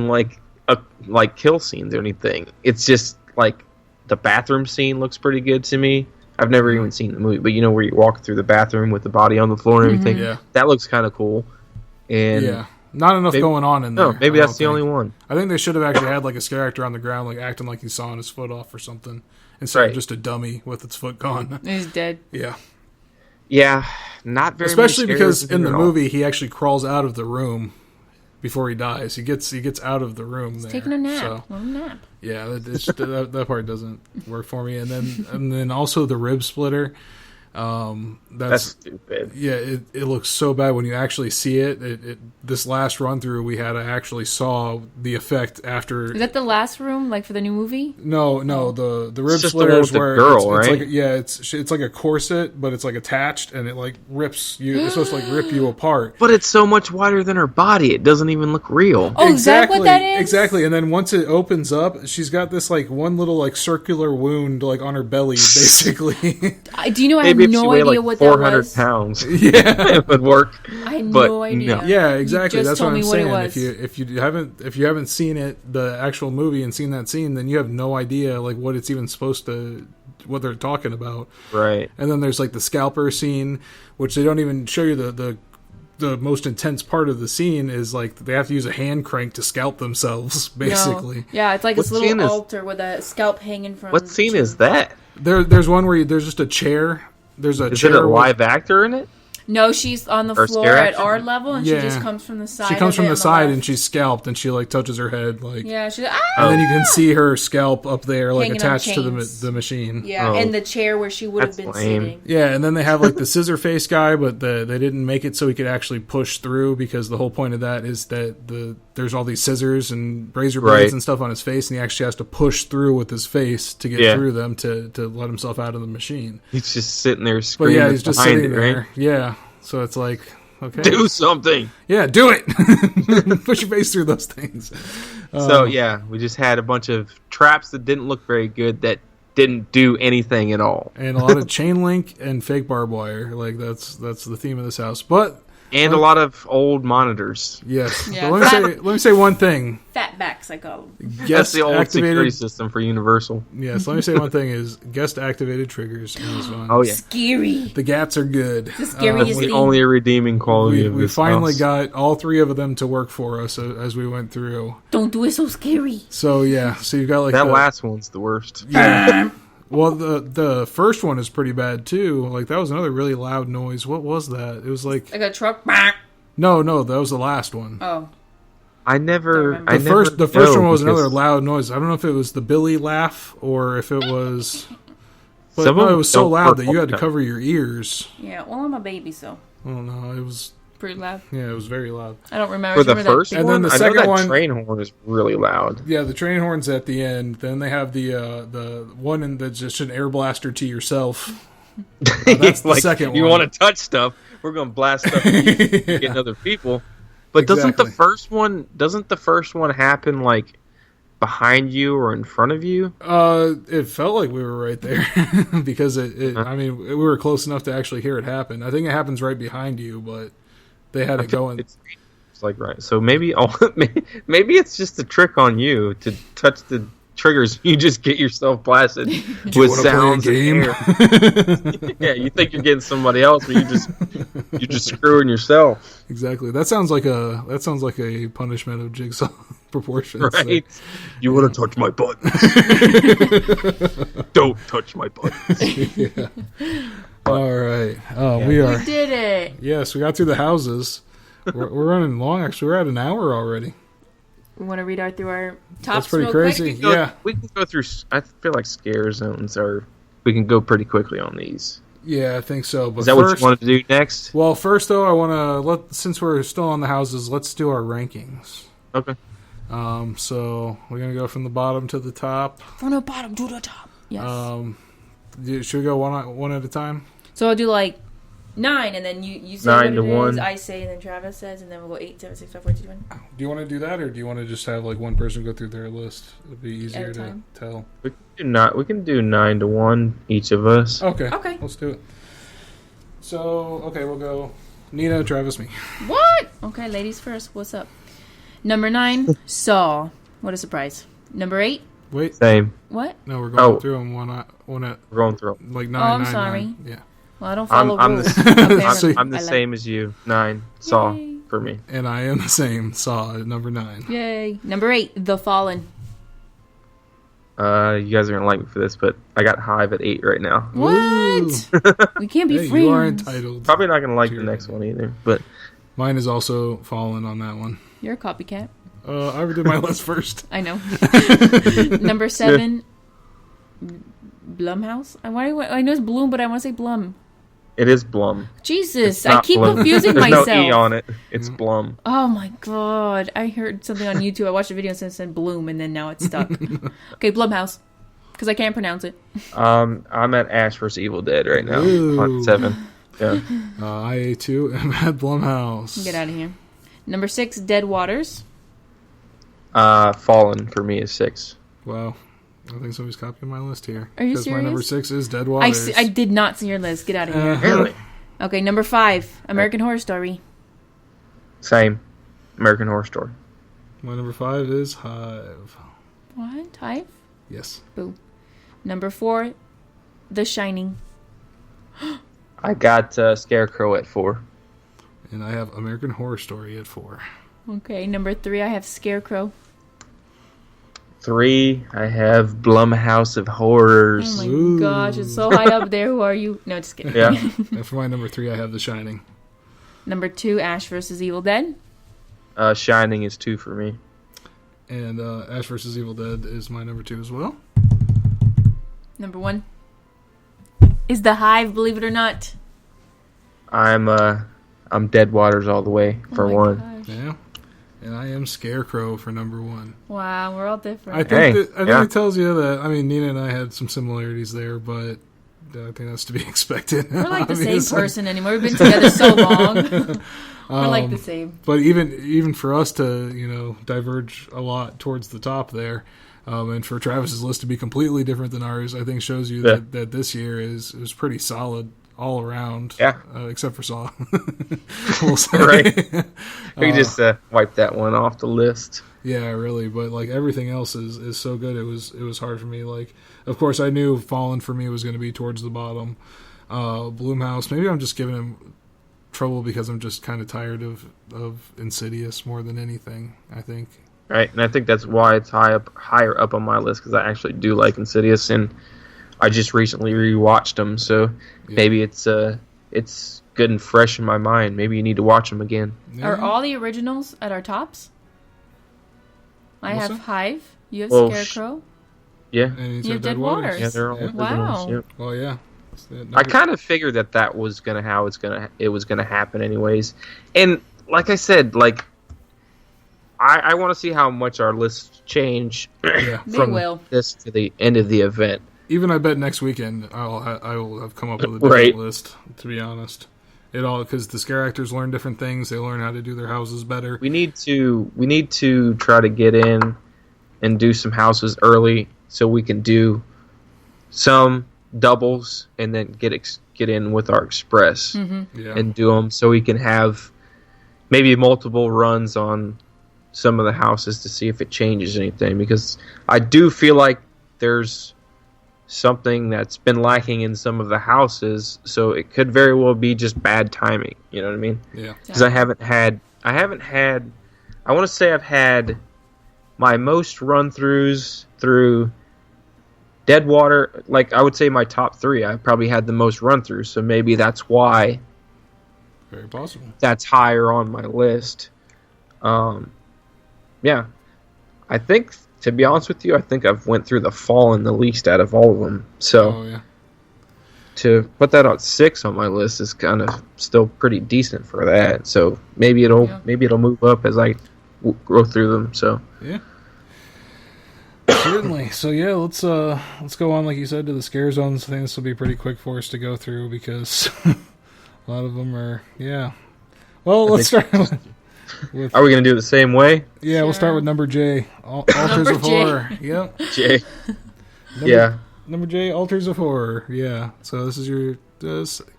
like kill scenes or anything. It's just like the bathroom scene looks pretty good to me. I've never even seen the movie, but you know where you walk through the bathroom with the body on the floor and everything. Yeah. That looks kind of cool. And Yeah. Not enough Maybe- going on in there. no, maybe I that's don't the think. only one. I think they should have actually had like a character on the ground, like acting like he's sawing his foot off or something, instead of Right. just a dummy with its foot gone. He's dead. Yeah, Yeah, not very. especially many because scares in the at all. movie he actually crawls out of the room before he dies. He gets out of the room. There, Taking a nap. So, Little nap. yeah, that part doesn't work for me. And then also the rib splitter. That's stupid. Yeah, it looks so bad when you actually see it. This last run through, we had actually saw the effect after. Is that the last room, like for the new movie? No, the rib just the splitter one is with the where girl, it's right? like it's like a corset, but it's like attached, and it like rips you. It's supposed to like rip you apart. But it's so much wider than her body; it doesn't even look real. Oh, is that what that is? Exactly. And then once it opens up, she's got this like one little like circular wound like on her belly, basically. Do you know I Maybe have if she no weighed idea like what that 400 was? pounds, Yeah. it would work. I had But no idea. no. Yeah, exactly. You just That's told what I'm me what it saying. was. If you haven't seen it, the actual movie, and seen that scene, then you have no idea like what it's even supposed to, what they're talking about. Right. And then there's like the scalper scene, which they don't even show you the most intense part of the scene is like they have to use a hand crank to scalp themselves, basically. No. Yeah, it's like What this little scene is- altar with a scalp hanging from. What scene the is that? There's one where there's just a chair. There's a Is chair. it a with- live actor in it? No, she's on the Or floor scare at action? our level, and Yeah. she just comes from the side. She comes of from it the on side left. and she's scalped, and she like touches her head like. Yeah, she's And then you can see her scalp up there, like Hanging on attached to chains. the machine. yeah, Oh. and the chair where she would have That's been lame. sitting. Yeah, and then they have like the scissor face guy, but they didn't make it so he could actually push through because the whole point of that is that there's all these scissors and razor blades Right. and stuff on his face, and he actually has to push through with his face to get Yeah. through them to let himself out of the machine. He's just sitting there But screaming yeah, he's just behind sitting it, there. right? Yeah, so it's like okay, Do something. yeah, do it. Push your face through those things. So yeah, we just had a bunch of traps that didn't look very good that didn't do anything at all, And a lot of chain link and fake barbed wire. Like that's the theme of this house. But and a lot of old monitors. yes, Yeah. but let me say one thing. Fat backs, I call them. That's Guest the old security activated. system for Universal. Yes, let me say one thing is guest activated triggers in this one. Oh yeah, Scary. The GATs are good. The scariest that's the thing. only redeeming quality We, of we this finally house. got all three of them to work for us as we went through. Don't do it so scary. So yeah, so you've got like That the, last one's the worst. yeah. Well, the first one is pretty bad too. Like that was another really loud noise. What was that? It was like Like a truck. no, that was the last one. Oh. I never. The I The never first know one was because another loud noise. I don't know if it was the Billy laugh or if it was But Some no, of it them was so don't loud work that all you the had to time. cover your ears. Yeah, well, I'm a baby, so Oh no, it was pretty loud. yeah, it was very loud. I don't remember. For the Remember that first big- And one, then the I second know that one- train horn is really loud. Yeah, the train horn's at the end. Then they have the one that's just an air blaster to yourself. That's the Like, second you one. want to touch stuff, we're going to blast stuff at other people. But doesn't the Exactly. first one happen like behind you or in front of you? It felt like we were right there because I mean, we were close enough to actually hear it happen. I think it happens right behind you, but they had it going. It's like right. So maybe maybe it's just a trick on you to touch the triggers. You just get yourself blasted with wanna play a sounds and game? air. Yeah, you think you're getting somebody else, but you're just screwing yourself. Exactly. That sounds like a punishment of Jigsaw proportions. Right? You want to touch my buttons? Don't touch my buttons. Yeah. All right. We are. We did it. Yes, we got through the houses. We're running long. Actually, we're at an hour already. We want to read through our tops. That's pretty real crazy. Quick? Yeah. We can go through. I feel like scare zones are. We can go pretty quickly on these. Yeah, I think so. But Is that what you wanted to do next? Well, first though, I want to since we're still on the houses, let's do our rankings. Okay. So we're gonna go from the bottom to the top. From the bottom to the top. Yes. Should we go one at a time? So I'll do like 9, and then you say 9 what to it is, 1. I say, and then Travis says, and then we'll go 8, 7, 6, 5, 4, 3, 2, 1. Do you want to do that, or do you want to just have like one person go through their list? It'd be easier to time. tell. We can do 9 to 1 each of us. Okay. Okay. Let's do it. So we'll go Nina, Travis, me. What? Okay, ladies first. What's up? Number 9, Saw. What a surprise. Number 8, Wait, Same. what? no, we're going Oh. through them one at We're going through. like Oh, 9. I'm 9, sorry. 9. Yeah, Well, I don't follow I'm rules. the, Okay, I'm- I'm the I like- same as you. 9. Saw Yay. for me. and I am the same. Saw at number 9. Yay. Number 8, The Fallen. You guys are gonna like me for this, but I got Hive at 8 right now. What? We can't be Hey, friends. you are entitled. Probably not gonna like the Sure. next one either. But Mine is also fallen on that one. You're a copycat. I did my list first. I know. Number 7, Blumhouse. I know it's Bloom, but I want to say Blum. it is Blum. Jesus, It's I not keep Blum. confusing There's myself. no E on it. It's Blum. Oh my god. I heard something on YouTube. I watched a video and it said Bloom, and then now it's stuck. Okay, Blumhouse. Because I can't pronounce it. I'm at Ash vs Evil Dead right now Ooh. on 7. Yeah. I too am at Blumhouse. Get out of here. Number 6, Dead Waters. Fallen for me is 6. Wow. I think somebody's copying my list here. Are you Because my number serious? 6 is Dead Waters. I did not see your list. Get out of here. Really? Okay, number 5, American Horror Story. Same. American Horror Story. My number 5 is Hive. What? Hive? Yes. Boo. Number 4, The Shining. I got Scarecrow at 4. And I have American Horror Story at 4. Okay, number 3, I have Scarecrow. 3, I have Blumhouse of Horrors. Oh my Ooh. gosh, it's so high up there. Who are you? No, just kidding. Yeah. And for my number 3, I have The Shining. Number 2, Ash vs. Evil Dead. Shining is 2 for me. And Ash vs. Evil Dead is my number 2 as well. Number 1 is The Hive, believe it or not. I'm Dead Waters all the way for Oh my 1. gosh. Yeah. And I am Scarecrow for number 1. Wow, we're all different. I think, Hey, I think yeah. it tells you that, I mean, Nina and I had some similarities there, but I think that's to be expected. We're like the I mean, same it's like- person anymore. We've been together so long. We're like the same. But even for us to, diverge a lot towards the top there, and for Travis's list to be completely different than ours, I think shows you Yeah. that this year is pretty solid all around. Yeah. Except for Saw. We'll say. Right. We just wipe that one off the list. Yeah, really. But like everything else is so good. It was hard for me. Like, of course, I knew Fallen for me was going to be towards the bottom. Bloomhouse. Maybe I'm just giving him trouble because I'm just kind of tired of Insidious more than anything. I think. Right, and I think that's why it's higher up on my list, because I actually do like Insidious, and I just recently rewatched them, so Yeah. maybe it's good and fresh in my mind. Maybe you need to watch them again. Yeah. Are all the originals at our tops? I What's have that? Hive. You have Well, Scarecrow. Yeah. And he's You got have Dead Waters. Yeah, they're all Yeah. originals. Wow. Yep. Well, yeah. I kind of figured that was it was gonna happen anyways. And like I said, like I want to see how much our lists change Yeah. They from will. this to the end of the event. Even I bet next weekend I will have come up with a different Right. list. To be honest, it all because the scare actors learn different things. They learn how to do their houses better. We need to try to get in and do some houses early so we can do some doubles and then get in with our express Yeah. and do them so we can have maybe multiple runs on some of the houses to see if it changes anything, because I do feel like there's something that's been lacking in some of the houses, so it could very well be just bad timing, you know what I mean? Yeah. Because I want to say I've had my most run-throughs through Deadwater, like I would say my top 3, I probably had the most run-throughs, so maybe that's why Very possible. that's higher on my list. Yeah. I think, to be honest with you, I think I've went through the Fallen the least out of all of them. So Oh yeah. to put that on 6 on my list is kind of still pretty decent for that. So maybe it'll move up as I go through them. So Yeah. Certainly. So yeah, let's go on, like you said, to the scare zones. I think this will be pretty quick for us to go through because a lot of them are Well, let's start with are we going to do it the same way? yeah. We'll start Sure. with number J. Altars Number of J. Horror. Yep. Jay? Number, Yeah. Number J. Altars of Horror. Yeah. So this is your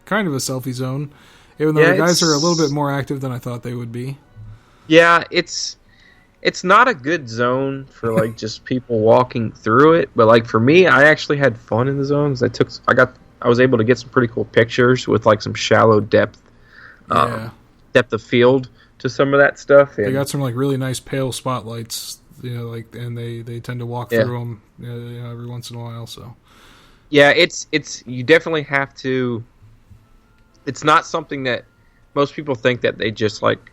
kind of a selfie zone, even though Yeah, the guys are a it's- little bit more active than I thought they would be. Yeah, it's not a good zone for like just people walking through it, but like for me, I actually had fun in the zones. I was able to get some pretty cool pictures with like some shallow depth Yeah. depth of field to some of that stuff. They And got some like really nice pale spotlights, and they tend to walk Yeah. through them, every once in a while. So yeah, it's you definitely have to. It's not something that most people think that they just like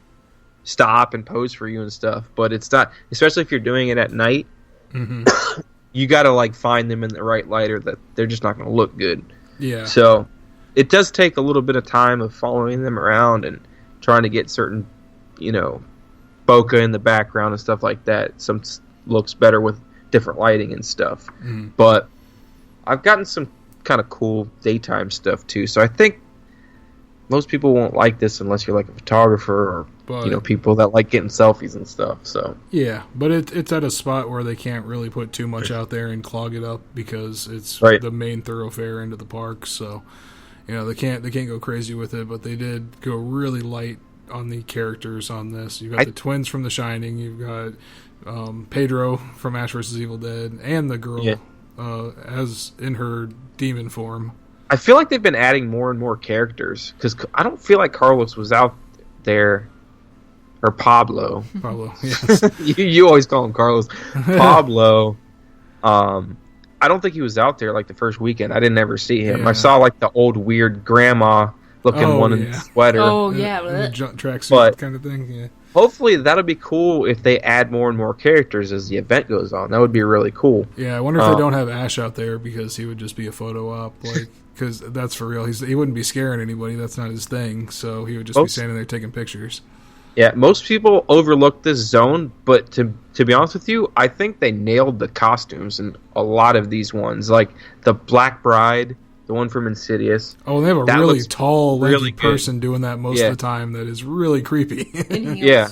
stop and pose for you and stuff, but it's not. Especially if you're doing it at night, you got to like find them in the right light, or that they're just not going to look good. yeah, So it does take a little bit of time of following them around and trying to get certain, bokeh in the background and stuff like that. Some looks better with different lighting and stuff. But I've gotten some kind of cool daytime stuff too. So I think most people won't like this unless you're like a photographer or but people that like getting selfies and stuff. So yeah, but it's at a spot where they can't really put too much out there and clog it up because it's Right. the main thoroughfare into the park. So they can't go crazy with it. But they did go really light on the characters on this. You've got the twins from The Shining. You've got Pedro from Ash vs. Evil Dead, and the girl Yeah. as in her demon form. I feel like they've been adding more and more characters because I don't feel like Carlos was out there, or Pablo. Pablo, yes. you always call him Carlos. Pablo. I don't think he was out there like the first weekend. I didn't ever see him. Yeah. I saw like the old weird grandma looking Oh, one in yeah. the sweater. Oh yeah, The bleh. tracksuit But- kind of thing. Yeah. Hopefully that'll be cool if they add more and more characters as the event goes on. That would be really cool. Yeah, I wonder if they don't have Ash out there because he would just be a photo op, because that's for real. He wouldn't be scaring anybody. That's not his thing. So he would just be Most- standing there taking pictures. Yeah, most people overlook this zone, but to be honest with you, I think they nailed the costumes in a lot of these ones. Like the Black Bride, the one from Insidious. Oh, they have a That really looks tall, lanky really good. person doing that most Yeah. of the time. That is really creepy. In heels. Yeah.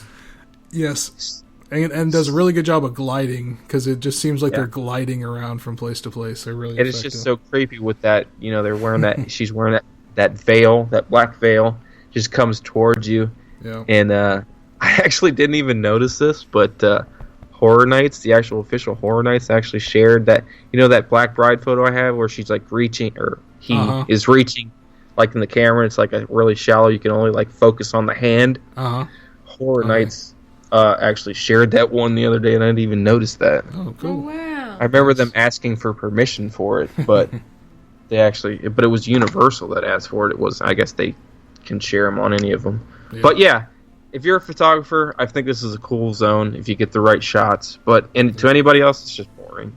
Yes, and does a really good job of gliding because it just seems like Yeah. they're gliding around from place to place. They're really And it's effective. just so creepy with that, they're wearing that, she's wearing that veil, that black veil, just comes towards you. Yeah. And I actually didn't even notice this, but Horror Nights, the actual official Horror Nights, actually shared that, that Black Bride photo I have where she's like reaching, or he is reaching, like in the camera. It's like a really shallow, you can only like focus on the hand. Horror Nights actually shared that one the other day, and I didn't even notice that. Oh, Oh cool. wow. I remember them asking for permission for it, but but it was Universal that asked for it. It was, I guess they can share them on any of them. Yeah. But yeah, if you're a photographer, I think this is a cool zone if you get the right shots. But to anybody else, it's just boring.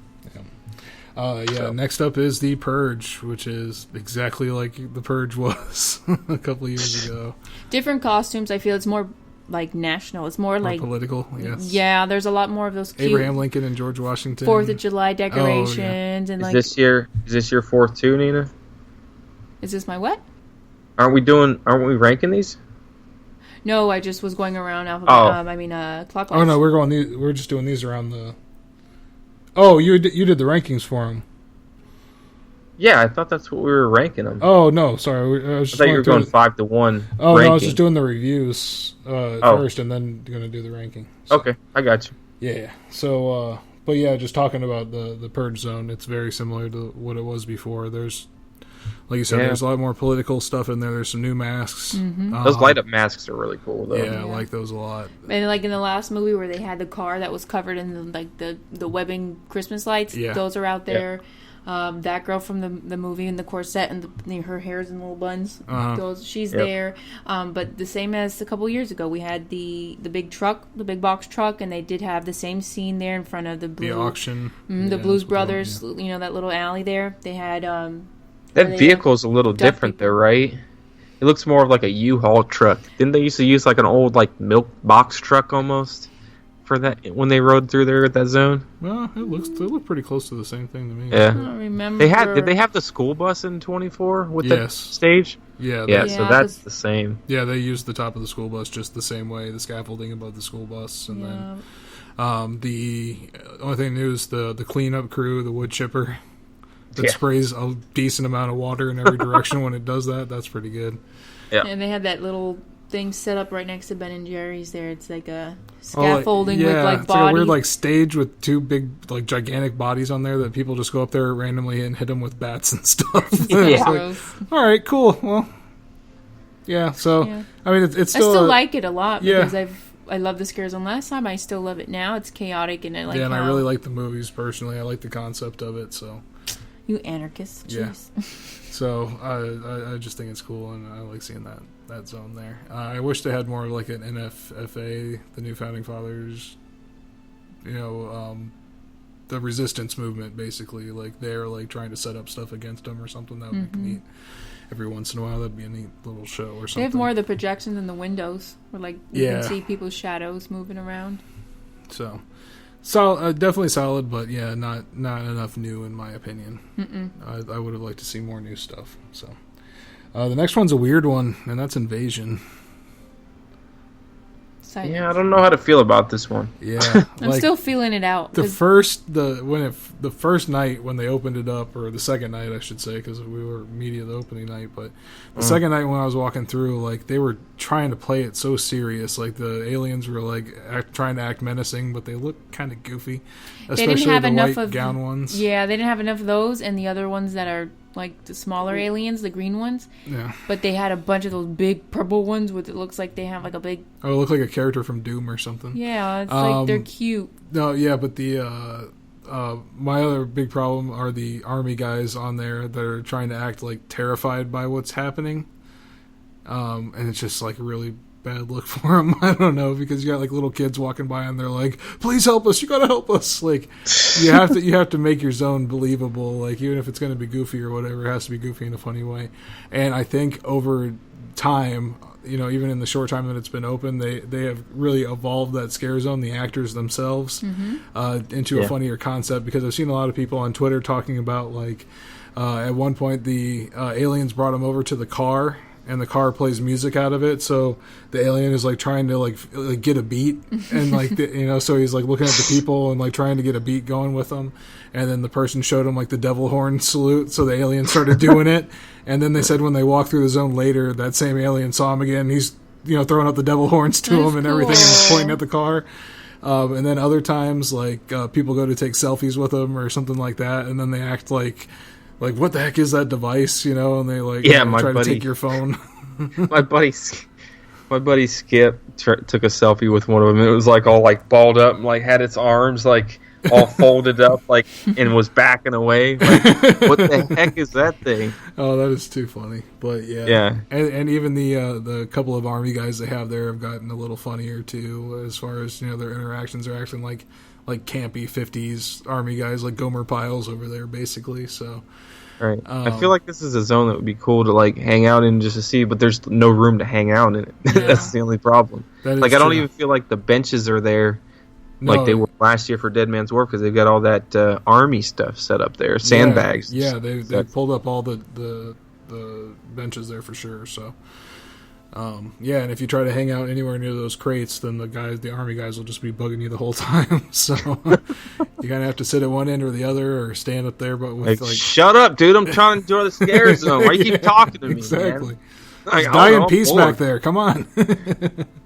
Next up is The Purge, which is exactly like The Purge was a couple years ago. Different costumes. I feel it's more like national. It's more like political, yes. Yeah, there's a lot more of those cute Abraham Lincoln and George Washington. 4th of July decorations and Is this your 4th too, Nina? Is this my what? Aren't we ranking these? No, I just was going around clockwise. Oh no, we're just doing these around the. Oh, you did the rankings for them. Yeah, I thought that's what we were ranking them. Oh no, sorry. I thought you were going 5 to 1. Oh ranking. no, I was just doing the reviews first, and then going to do the ranking. So, okay, I got you. Yeah. So, but yeah, just talking about the Purge Zone, it's very similar to what it was before. There's, like you said, there's a lot more political stuff in there. There's some new masks. Mm-hmm. Those light up masks are really cool, though. Yeah, I like those a lot. And like in the last movie where they had the car that was covered in the webbing Christmas lights, those are out there. Yeah. That girl from the movie in the corset and her hair's in little buns, she's there. But the same as a couple years ago, we had the big truck, the big box truck, and they did have the same scene there in front of the auction, the Blues Brothers. You know, that little alley there. They had that vehicle's a little different though, right? It looks more of like a U-Haul truck. Didn't they used to use like an old like milk box truck almost for that when they rode through there at that zone? Well, it looked pretty close to the same thing to me. Yeah, I don't remember. Did they have the school bus in 24 with the stage? Yeah, so that's the same. Yeah, they used the top of the school bus just the same way, the scaffolding above the school bus, and then the only thing new is the cleanup crew, the wood chipper that sprays a decent amount of water in every direction when it does that. That's pretty good. Yeah, and they had that little thing set up right next to Ben and Jerry's there. It's like a scaffolding with like it's body. Like a weird like stage with two big like gigantic bodies on there that people just go up there randomly and hit them with bats and stuff. Like, all right, cool. Well, so I mean it's still I still like it a lot because I love the Scare Zone last time. I still love it now. It's chaotic and I like and I really like the movies personally. I like the concept of it. So you anarchist. Jeez. Yeah. So I just think it's cool, and I like seeing that zone there. I wish they had more of like an NFFA, the New Founding Fathers, the resistance movement, basically. Like they're like trying to set up stuff against them or something. That would be neat. Every once in a while, that'd be a neat little show or something. They have more of the projections in the windows, where like you can see people's shadows moving around. So definitely solid, but not enough new in my opinion. I would have liked to see more new stuff. So the next one's a weird one, and that's Invasion. Yeah, I don't know how to feel about this one. Yeah, I'm still feeling it out. The first night when they opened it up, or the second night I should say, because we were media the opening night, but the second night when I was walking through, like they were trying to play it so serious, like the aliens were like trying to act menacing, but they looked kind of goofy, especially they didn't have the enough white gown ones. Yeah, they didn't have enough of those, and the other ones that are like the smaller aliens, the green ones. Yeah. But they had a bunch of those big purple ones with it looks like they have like a big. Oh, it looked like a character from Doom or something. Yeah, it's like they're cute. No, yeah, but the my other big problem are the army guys on there that are trying to act like terrified by what's happening, and it's just like a really bad look for them. I don't know, because you got like little kids walking by and they're like, "Please help us! You gotta help us!" Like you have to make your zone believable. Like even if it's going to be goofy or whatever, it has to be goofy in a funny way. And I think over time, even in the short time that it's been open, they have really evolved that Scare Zone, the actors themselves, into a funnier concept. Because I've seen a lot of people on Twitter talking about like at one point the aliens brought them over to the car. And the car plays music out of it, so the alien is like trying to like get a beat, and like so he's like looking at the people and like trying to get a beat going with them, and then the person showed him like the devil horn salute, so the alien started doing it, and then they said when they walked through the zone later, that same alien saw him again. He's throwing up the devil horns to him and everything, and he's pointing at the car. And then other times like people go to take selfies with him or something like that, and then they act like what the heck is that device, and they like try to take your phone. my buddy Skip took a selfie with one of them, and it was like all like balled up and like had its arms like all folded up like and was backing away. Like, what the heck is that thing? Oh, that is too funny. But yeah. And even the couple of army guys they have there have gotten a little funnier too, as far as their interactions are acting like like campy 50s army guys like Gomer Pyle over there, basically. So Right. I feel like this is a zone that would be cool to like hang out in just to see, but there's no room to hang out in it. That's the only problem. Like I don't even feel like the benches are there like they were last year for Dead Man's Wharf because they've got all that army stuff set up there, sandbags. Yeah, they pulled up all the benches there for sure. So and if you try to hang out anywhere near those crates, then the army guys will just be bugging you the whole time. So you kind of have to sit at one end or the other, or stand up there. But with shut up, dude! I'm trying to enjoy the scare zone. Why you keep talking to me? Exactly. Man? Die in peace back there. Come on.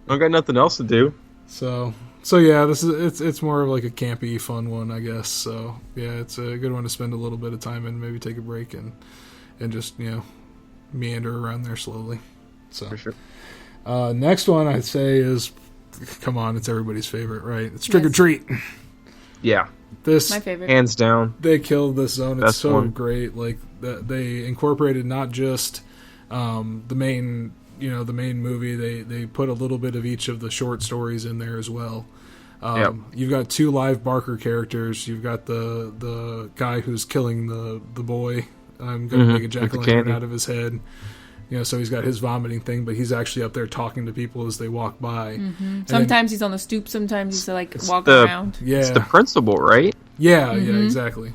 I got nothing else to do. So yeah, it's more of like a campy, fun one, I guess. So yeah, it's a good one to spend a little bit of time in, maybe take a break and just meander around there slowly. So for sure. Next one I'd say is, come on, it's everybody's favorite, right? It's Trick or Treat. Yeah, this my favorite, hands down. They killed this zone. It's so great. Like they incorporated not just the main movie. They put a little bit of each of the short stories in there as well. You've got 2 live Barker characters. You've got the guy who's killing the boy. I'm going to make a jack-o'-lantern out of his head. So he's got his vomiting thing, but he's actually up there talking to people as they walk by. Mm-hmm. Sometimes he's on the stoop. Sometimes he's walking around. Yeah, it's the principal, right? Yeah, exactly.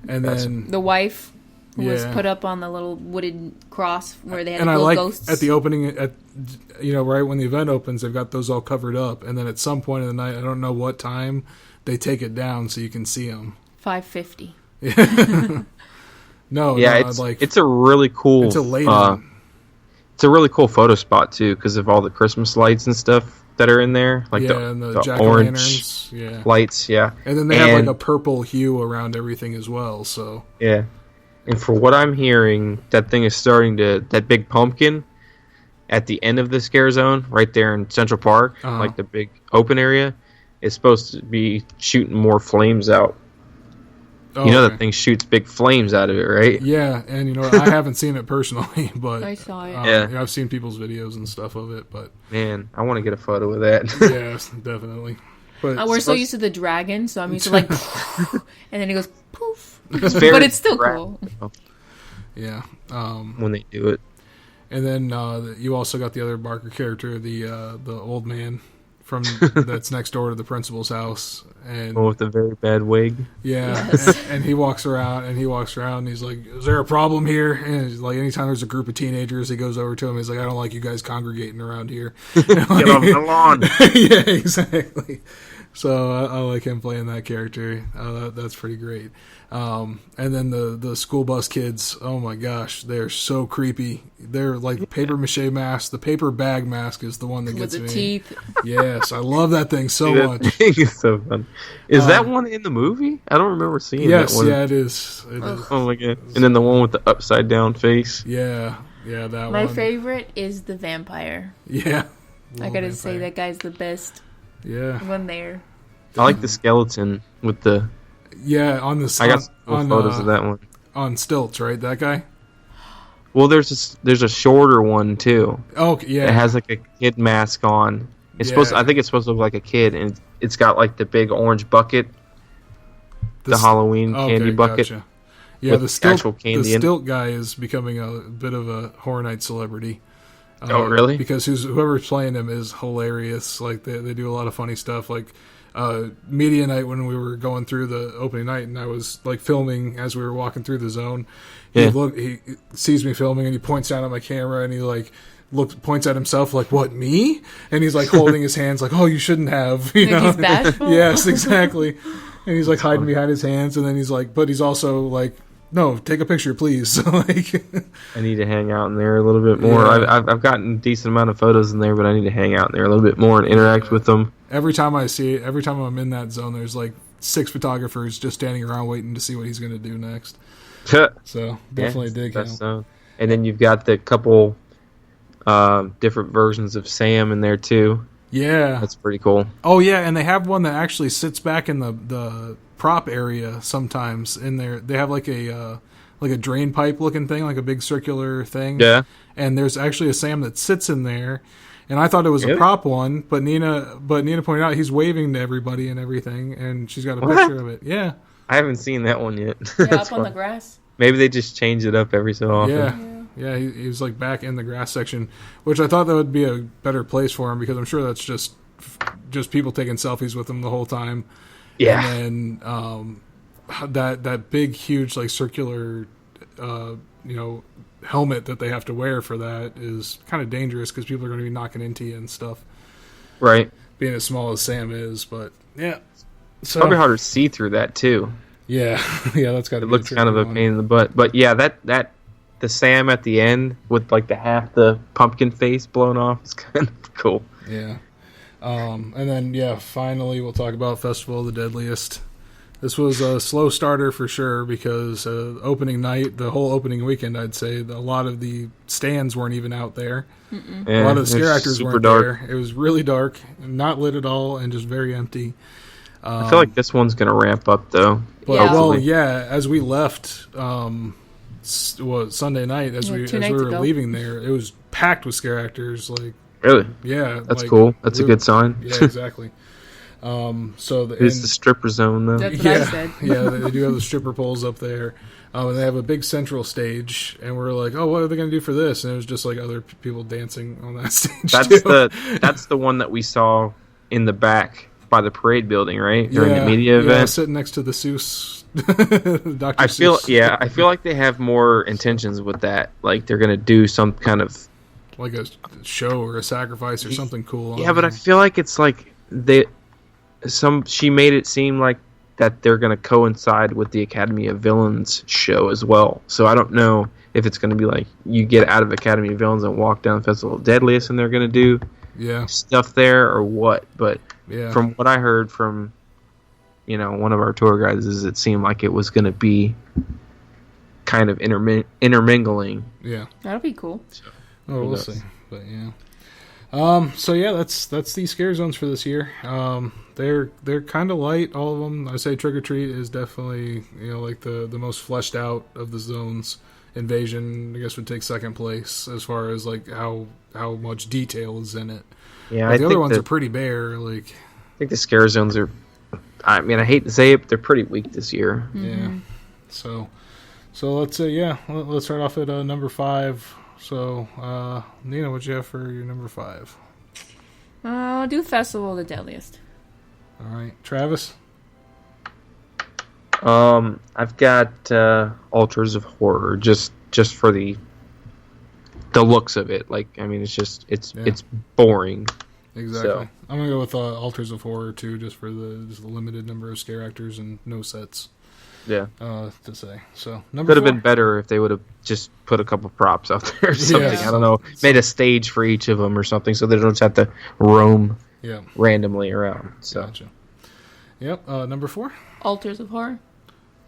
And then the wife who was put up on the little wooded cross where they had ghosts. At the opening, right when the event opens, they've got those all covered up, and then at some point in the night, I don't know what time, they take it down so you can see them. 5:50. It's a really cool. It's a late. It's a really cool photo spot too, because of all the Christmas lights and stuff that are in there, like the orange lights. Yeah, and then they have like a purple hue around everything as well. So yeah, and for what I'm hearing, that thing is that big pumpkin at the end of the scare zone, right there in Central Park, like the big open area, is supposed to be shooting more flames out. Oh, that thing shoots big flames out of it, right? Yeah, and I haven't seen it personally, but I saw it. I've seen people's videos and stuff of it, but man, I want to get a photo of that. Yes, definitely. But we're so used to the dragon, so I'm used to and then it goes poof. But it's still cool. Yeah, when they do it. And then you also got the other Barker character, the old man that's next door to the principal's house, and with the very bad wig. Yeah, and he walks around and he's like, "Is there a problem here?" And he's like, anytime there's a group of teenagers, he goes over to him. He's like, "I don't like you guys congregating around here. Get off the lawn." Yeah, exactly. So I like him playing that character. That's pretty great. And then the school bus kids, oh my gosh, they're so creepy. They're like paper mache masks. The paper bag mask is the one that gets me. With the teeth. Yes, I love that thing so much. That thing is so fun. Is that one in the movie? I don't remember seeing that one. Yes, yeah, it is. Oh my god. And then the one with the upside down face. Yeah, that one. My favorite is the vampire. Yeah. I gotta say, that guy's the best. Yeah. One there. I like the skeleton with the... Yeah, on the... I got some photos of that one. On stilts, right? That guy? Well, there's a shorter one, too. Oh, yeah. It has like a kid mask on. I think it's supposed to look like a kid, and it's got like the big orange bucket. The Halloween candy bucket. Gotcha. Yeah, the stilt guy is becoming a bit of a Horror Night celebrity. Oh, really? Because whoever's playing him is hilarious. Like, they do a lot of funny stuff. Like, media night when we were going through the opening night, and I was like filming as we were walking through the zone. He sees me filming, and he points down at my camera, and he like points at himself like, "What, me?" And he's like holding his hands like, "Oh, you shouldn't have." You know? He's bashful. Yes, exactly. And he's like hiding behind his hands, and then he's like, but he's also like, "No, take a picture, please." So, like, I need to hang out in there a little bit more. Yeah. I've gotten a decent amount of photos in there, but I need to hang out in there a little bit more and interact with them. Every time I'm in that zone, there's like 6 photographers just standing around waiting to see what he's going to do next. So definitely dig him. And then you've got the couple different versions of Sam in there too. Yeah, that's pretty cool. Oh yeah, and they have one that actually sits back in the prop area sometimes in there. They have like a drain pipe looking thing, like a big circular thing. Yeah. And there's actually a Sam that sits in there, And I thought it was a Really? prop one, but Nina pointed out he's waving to everybody and everything, and she's got a What? picture of it. Yeah, I haven't seen that one yet. Yeah, That's up on the fun. grass. Maybe they just change it up every so often. yeah. He was like back in the grass section, which I thought that would be a better place for him because I'm sure that's just people taking selfies with him the whole time. Yeah. And then that big, huge, like circular, helmet that they have to wear for that is kind of dangerous because people are going to be knocking into you and stuff. Right. Being as small as Sam is, but yeah. So Probably hard to see through that too. yeah, that's got to It be looks kind of a pain in the butt. But yeah, that the Sam at the end with like half the pumpkin face blown off is kind of cool. Yeah. And then, finally we'll talk about Festival of the Deadliest. This was a slow starter for sure because opening night, the whole opening weekend, I'd say, a lot of the stands weren't even out there. Yeah, A lot of the scare it's actors super weren't dark. there. It was really dark, not lit at all, and just very empty. I feel like this one's gonna ramp up though. But, Yeah. well, yeah, as we left Sunday night, as we 2 were nights ago. leaving there, it was packed with scare actors. Like, Really, yeah. that's like, cool. That's a we- good sign. Yeah, exactly. So It's and- the stripper zone though. That's what I said. yeah, they do have the stripper poles up there, and they have a big central stage. And we're like, oh, what are they going to do for this? And it was just like other people dancing on that stage. That's the one that we saw in the back by the parade building, right? During Yeah, the media yeah, event. sitting next to the Seuss, Dr. I feel Seuss. I feel like they have more intentions with that. Like they're gonna do some kind of like a show or a sacrifice or something cool. yeah, but I feel like it's like she made it seem like that they're gonna coincide with the Academy of Villains show as well. So I don't know if it's gonna be like you get out of Academy of Villains and walk down Festival of Deadliest and they're gonna do yeah, stuff there or what. But yeah, from what I heard from one of our tour guides is it seemed like it was gonna be kind of intermingling. yeah. That'll be cool. Oh, we'll knows? see. But yeah. So yeah, that's the scare zones for this year. They're kind of light, all of them. I say Trick or Treat is definitely like the most fleshed out of the zones. Invasion, I guess, would take second place as far as like how much detail is in it. Yeah, But I the other think ones that- are pretty bare. Like I think the scare zones are. I mean, I hate to say it, but they're pretty weak this year. yeah. So let's say let's start off at number 5. So Nina, what'd you have for your number 5? I'll do Festival of the Deadliest. All right, Travis. I've got Altars of Horror just for the looks of it. Like, I mean, it's boring. Exactly. So- I'm gonna go with Altars of Horror too, just for the limited number of scare actors and no sets Yeah, to say. So number could have 4. been better if they would have just put a couple props out there or something. Yeah. I don't know, made a stage for each of them or something, so they don't just have to roam Yeah, randomly around. So gotcha. Yep. Number 4. Altars of Horror.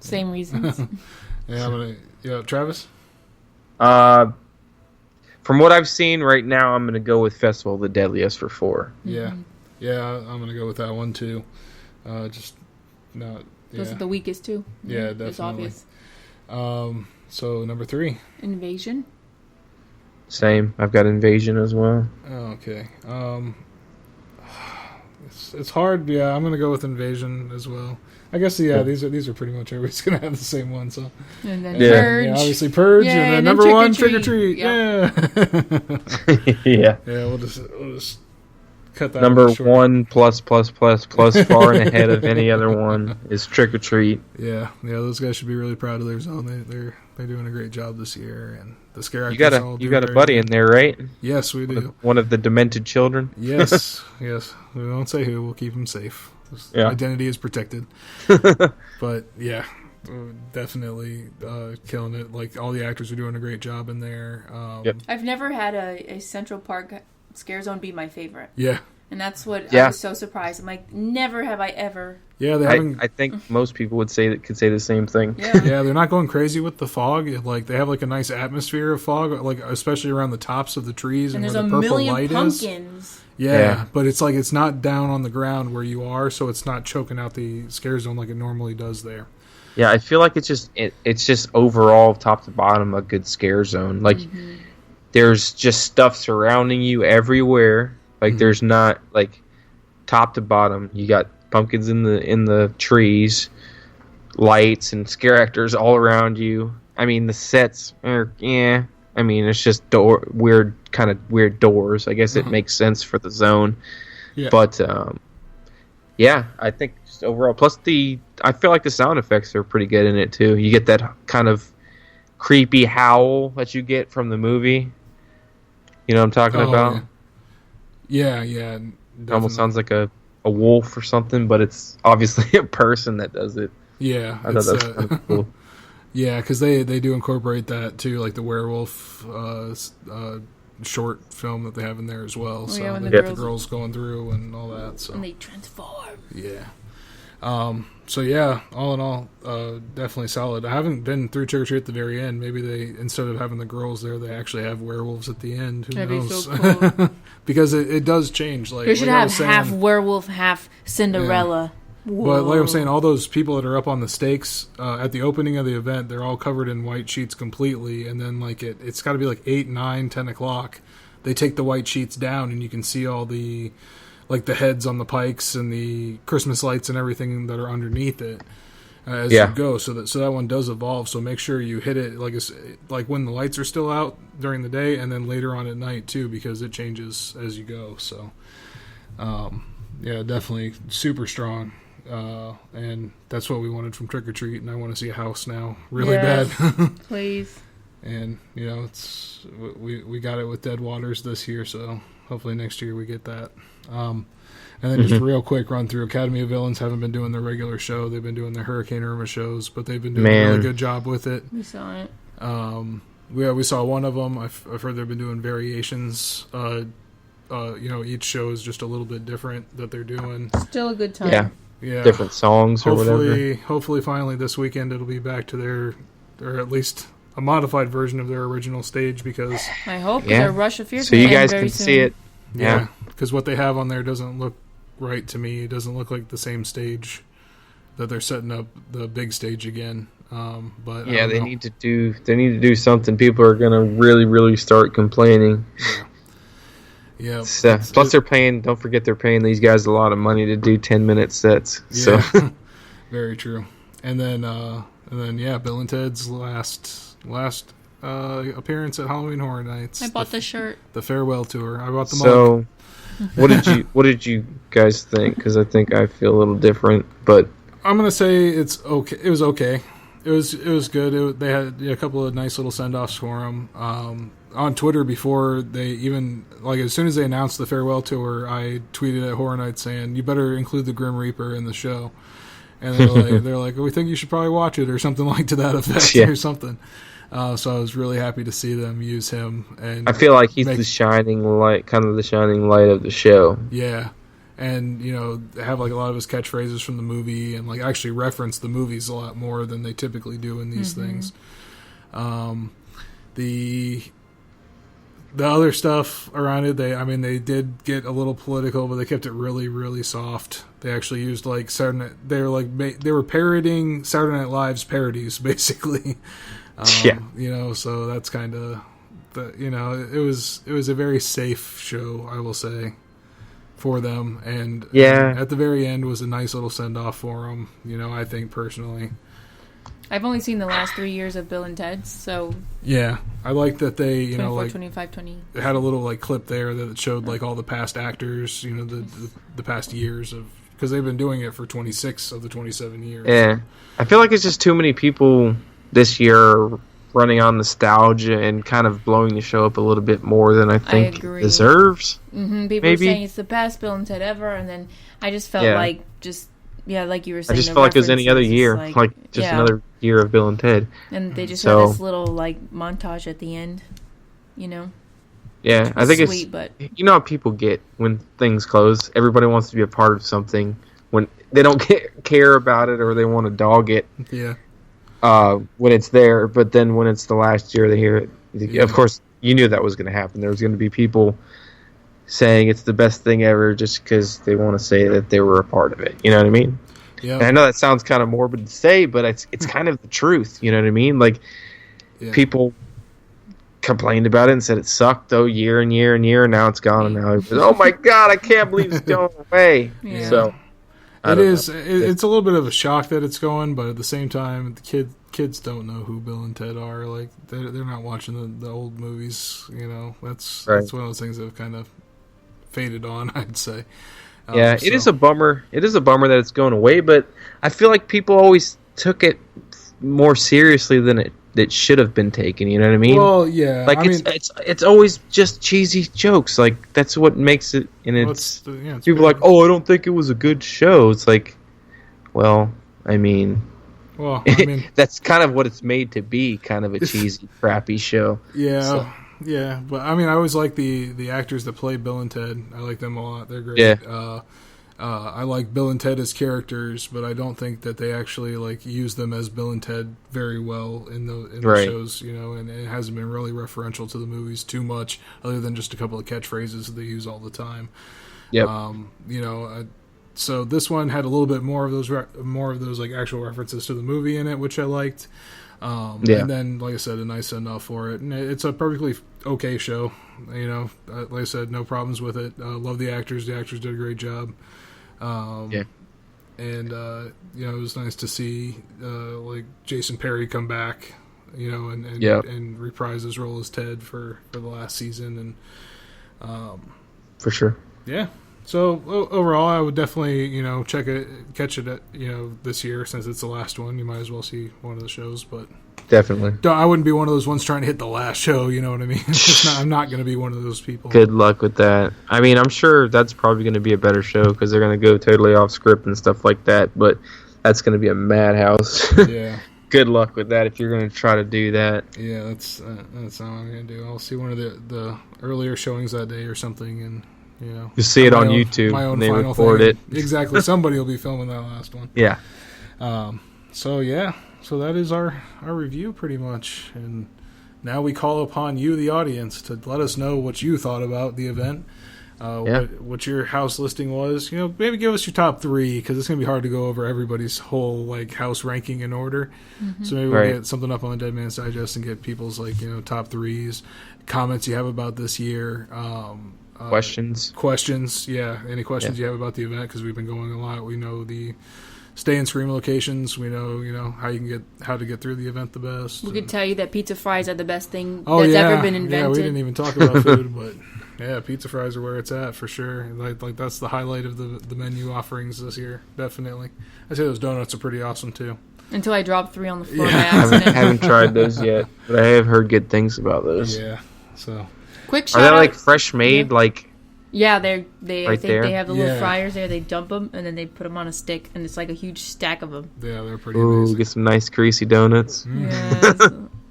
Same reasons. Yeah, Travis. from what I've seen right now, I'm gonna go with Festival of the Deadliest for 4. Yeah, yeah. I'm gonna go with that one too. Just no. Those Yeah. are the weakest too. Yeah, It's definitely. obvious. So number 3. Invasion. Same. I've got Invasion as well. Oh, okay. It's hard. Yeah, I'm gonna go with Invasion as well. I guess these are pretty much everybody's gonna have the same one. So And then Yeah. Purge. yeah, obviously Purge, Yay, and then and then number Trick or 1, Trick or Treat. Treat. Yeah, Yeah. yeah. We'll just cut that. Number one short. 1 plus far and ahead of any other one is Trick or Treat. Yeah. Those guys should be really proud of their zone. They're doing a great job this year, and the scare You actors got all a do buddy very in there, right? good. Yes, we do. One of the demented children. Yes, yes. We won't say who. We'll keep him safe. His Yeah. identity is protected. But yeah, definitely killing it. Like all the actors are doing a great job in there. Yep. I've never had a Central Park scare zone be my favorite. Yeah, And that's what Yeah. I was so surprised. I'm like, never have I ever. yeah. They haven't. I think most people could say the same thing. Yeah. Yeah, they're not going crazy with the fog. Like they have like a nice atmosphere of fog, like especially around the tops of the trees And and, there's where a the purple million light is. pumpkins. Yeah, Yeah. but it's like it's not down on the ground where you are, so it's not choking out the scare zone like it normally does there. Yeah, I feel like it's just overall top to bottom a good scare zone. Like there's just stuff surrounding you everywhere. Like there's not like top to bottom. You got pumpkins in the trees, lights and scare actors all around you. I mean, the sets are I mean, it's just weird doors. I guess it makes sense for the zone. Yeah. But yeah, I think just overall. Plus I feel like the sound effects are pretty good in it too. You get that kind of creepy howl that you get from the movie. You know what I'm talking about? Yeah. It almost sounds like a wolf or something, but it's obviously a person that does it. Yeah, I thought that was kind of cool. Yeah, because they do incorporate that too, like the werewolf short film that they have in there as well. So when they the get the girls going through and all that. So and they transform. Yeah. So yeah, all in all, definitely solid. I haven't been through Trick or Treat at the very end. Maybe they, instead of having the girls there, they actually have werewolves at the end. Who That'd knows? be so cool. Because it does change. Like They should I have was saying, half werewolf, half Cinderella. But like I'm saying, all those people that are up on the stakes at the opening of the event, they're all covered in white sheets completely. And then like it's got to be like 8, 9, 10 o'clock. They take the white sheets down, and you can see all the like the heads on the pikes and the Christmas lights and everything that are underneath it as you go. So that one does evolve. So make sure you hit it like when the lights are still out during the day, and then later on at night too, because it changes as you go. So yeah, definitely super strong. And that's what we wanted from Trick or Treat, and I want to see a house now really bad. Please. And you know, we got it with Dead Waters this year, so hopefully next year we get that. And then just real quick run through Academy of Villains. Haven't been doing their regular show. They've been doing their Hurricane Irma shows, but they've been doing a really good job with it. We saw it. We saw one of them. I've heard they've been doing variations. You know, each show is just a little bit different that they're doing. Still a good time. Yeah. Different songs or whatever. Hopefully, finally this weekend it'll be back to their, or at least a modified version of their original stage, because I hope their Rush of Fear. So you guys can see it. Yeah, because what they have on there doesn't look right to me. It doesn't look like the same stage that they're setting up the big stage again. But yeah, they need to do something. People are gonna really start complaining. Yeah. Plus, they're paying. Don't forget, they're paying these guys a lot of money to do 10-minute sets. Yeah, so very true. And then, Bill and Ted's last appearance at Halloween Horror Nights. I bought the shirt. The farewell tour. I bought the mug. So, what did you guys think? Because I think I feel a little different, but I'm gonna say it's okay. It was okay. It was good. They had a couple of nice little send-offs for him. On Twitter before they even, like, as soon as they announced the farewell tour, I tweeted at Horror Nights saying, "You better include the Grim Reaper in the show." And they're like, "We think you should probably watch it," or something like to that effect, or something. So I was really happy to see them use him. And I feel like he's the shining light, kind of the shining light of the show. Yeah. And, you know, have like a lot of his catchphrases from the movie, and like actually reference the movies a lot more than they typically do in these things. The other stuff around it, they did get a little political, but they kept it really, really soft. They actually used like they were parodying Saturday Night Live's parodies, basically. You know, so that's kind of it was a very safe show, I will say, for them. And at the very end was a nice little send off for them. You know, I think personally. I've only seen the last 3 years of Bill and Ted's, so yeah, I like that they 24, 25, 20. had a little like clip there that showed like all the past actors, you know, the past years of, because they've been doing it for 26 of the 27 years. Yeah, I feel like it's just too many people this year running on nostalgia and kind of blowing the show up a little bit more than I think it deserves. People are saying it's the best Bill and Ted ever, and then I just felt like like you were saying. I just felt like it was any other year, like another year of Bill and Ted. And they just had this little like montage at the end, you know. Yeah, I think sweet, but you know how people get when things close. Everybody wants to be a part of something when they don't care about it, or they want to dog it. Yeah. When it's there, but then when it's the last year they hear it. Yeah. Of course, you knew that was going to happen. There was going to be people saying it's the best thing ever just because they want to say that they were a part of it. You know what I mean? Yeah. And I know that sounds kind of morbid to say, but it's kind of the truth. You know what I mean? Like people complained about it and said it sucked though year and year and year, and now it's gone, and now everybody's, oh my god, I can't believe it's going away. Yeah. So It's a little bit of a shock that it's going, but at the same time, the kids don't know who Bill and Ted are. Like they're not watching the old movies. You know, that's one of those things that have kind of faded on, I'd say. Yeah, it is a bummer. It is a bummer that it's going away, but I feel like people always took it more seriously than it should have been taken. You know what I mean? Well, yeah. Like it's always just cheesy jokes. Like that's what makes it. And it's people are like, oh, I don't think it was a good show. It's like, well, I mean, that's kind of what it's made to be. Kind of a cheesy, crappy show. Yeah. So. Yeah, but I mean, I always like the actors that play Bill and Ted. I like them a lot. They're great. Yeah. I like Bill and Ted as characters, but I don't think that they actually like use them as Bill and Ted very well in the shows. You know, and it hasn't been really referential to the movies too much, other than just a couple of catchphrases that they use all the time. Yep. You know, so this one had a little bit more of those like actual references to the movie in it, which I liked. And then, like I said, a nice send off for it, and it's a perfectly okay show. You know, like I said, no problems with it. Love the actors. The actors did a great job. And you know, it was nice to see like Jason Perry come back. You know, and reprise his role as Ted for the last season, and for sure, yeah. So overall, I would definitely, you know, catch it at, you know, this year since it's the last one. You might as well see one of the shows, but definitely, I wouldn't be one of those ones trying to hit the last show. You know what I mean? I'm not going to be one of those people. Good luck with that. I mean, I'm sure that's probably going to be a better show because they're going to go totally off script and stuff like that. But that's going to be a madhouse. Yeah. Good luck with that if you're going to try to do that. Yeah, that's not what I'm going to do. I'll see one of the earlier showings that day or something, and. You know, you see it on YouTube and they record it. Exactly. Somebody will be filming that last one. Yeah. So that is our review pretty much. And now we call upon you, the audience, to let us know what you thought about the event. What your house listing was. You know, maybe give us your top 3 because it's going to be hard to go over everybody's whole like house ranking in order. Mm-hmm. So maybe we'll get something up on the Dead Man's Digest and get people's like, you know, top 3s, comments you have about this year. Questions, yeah. Any questions you have about the event? Because we've been going a lot. We know the Stay and Scream locations. We know, you know, how to get through the event the best. We could tell you that pizza fries are the best thing that's ever been invented. Yeah, we didn't even talk about food, but yeah, pizza fries are where it's at for sure. Like that's the highlight of the menu offerings this year. Definitely. I'd say those donuts are pretty awesome too. Until I dropped 3 on the floor by I accident. haven't tried those yet, but I have heard good things about those. Yeah. So. Quick shout Are they out. like fresh made? Yeah. Like. Yeah, I think there? they have the little fryers there. They dump them and then they put them on a stick, and it's like a huge stack of them. Yeah, they're pretty amazing. Get some nice greasy donuts. Yes,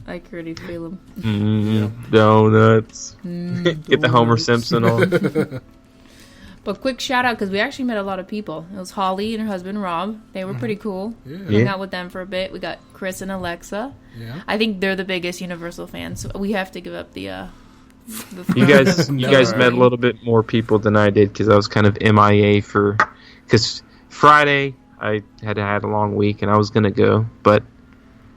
I can already feel them. Donuts. Get the Homer Simpson on. But quick shout out because we actually met a lot of people. It was Holly and her husband Rob. They were pretty cool. Hung out with them for a bit. We got Chris and Alexa. Yeah. I think they're the biggest Universal fans. So we have to give up the you guys met a little bit more people than I did because I was kind of MIA because Friday I had a long week and I was gonna go,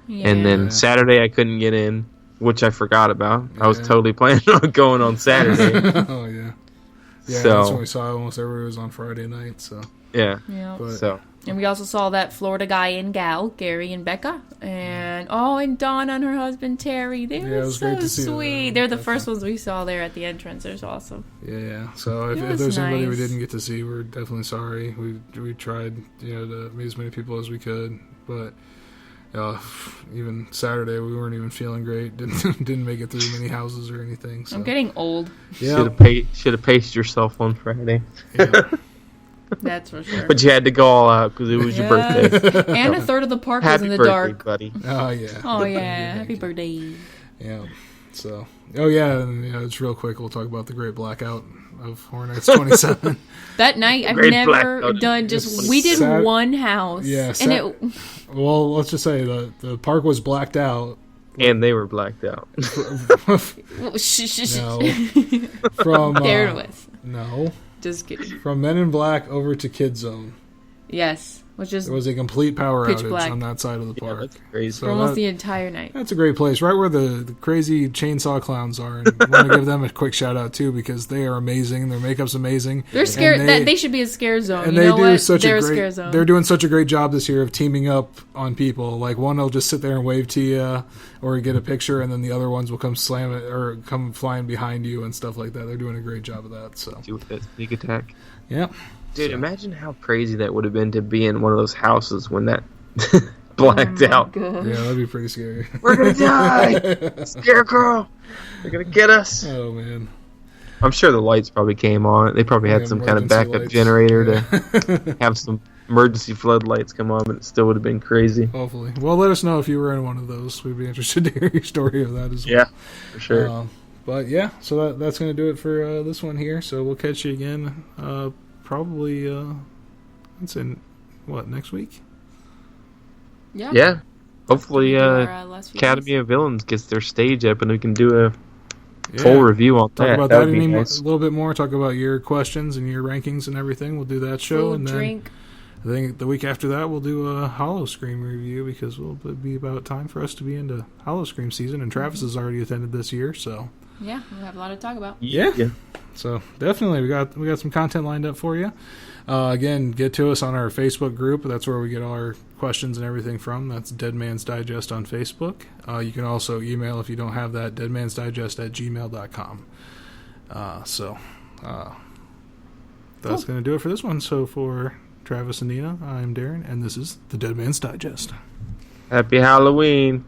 and then Saturday I couldn't get in, which I forgot about. I was totally planning on going on Saturday. Oh yeah, so that's when we saw almost everybody was on Friday night. So yeah. But, and we also saw that Florida guy and gal, Gary and Becca, and Dawn and her husband Terry. They were so sweet. They're the first ones we saw there at the entrance. They're awesome. Yeah. So if there's anybody we didn't get to see, we're definitely sorry. We tried, to meet as many people as we could, but even Saturday we weren't even feeling great. Didn't make it through many houses or anything. So. I'm getting old. Yeah. Should have paced yourself on Friday. Yeah. That's for sure. But you had to go all out because it was your birthday. And a third of the park was in the birthday, dark. Buddy. Oh, yeah. Oh, yeah. Happy birthday. Yeah. So, and it's real quick. We'll talk about the Great Blackout of Horror Nights 27. That night, I've never done we did one house. Yeah. Well, let's just say the park was blacked out. And they were blacked out. No. From there it was. No. Just kidding. From Men in Black over to Kid Zone. Yes. was just There was a complete power pitch outage black. on that side of the Yeah, park. that's crazy. for almost that- the entire night. That's a great place, right where the crazy chainsaw clowns are. And I want to give them a quick shout out too because they are amazing. Their makeup's amazing. They're scared. And They should be a scare zone. And You they know do what? such They're a a scare great. zone. They're doing such a great job this year of teaming up on people. Like one will just sit there and wave to you, or get a picture, and then the other ones will come slam it or come flying behind you and stuff like that. They're doing a great job of that. So Do with that sneak attack. yeah, Dude, So- imagine how crazy that would have been to be in one of those houses when that blacked Oh my out. gosh. yeah, that'd be pretty scary. We're gonna die! Scarecrow! They're gonna get us! Oh man, I'm sure the lights probably came on. They probably had Yeah, some kind of emergency backup lights. generator Yeah. to have some emergency floodlights come on, but it still would have been crazy. Hopefully. Well, let us know if you were in one of those. We'd be interested to hear your story of that as well. Yeah, for sure. But yeah, so that's going to do it for this one here. So we'll catch you again probably, it's in, what, next week? Yeah. Yeah. Hopefully, Do our, last few Academy days. of Villains gets their stage up and we can do a Yeah. full review on Talk that. about That that would be a nice. little bit more. Talk about your questions and your rankings and everything. We'll do that show. Food, And then drink. I think the week after that, we'll do a Hollow Scream review because it'll be about time for us to be into Hollow Scream season. And Travis has already attended this year, so Yeah, we'll have a lot to talk about. yeah. So definitely, we got some content lined up for you. Again, get to us on our Facebook group. That's where we get all our questions and everything from. That's Dead Man's Digest on Facebook. You can also email if you don't have that, deadmansdigest@gmail.com. That's going to do it for this one. So for Travis and Nina, I'm Darren, and this is the Dead Man's Digest. Happy Halloween.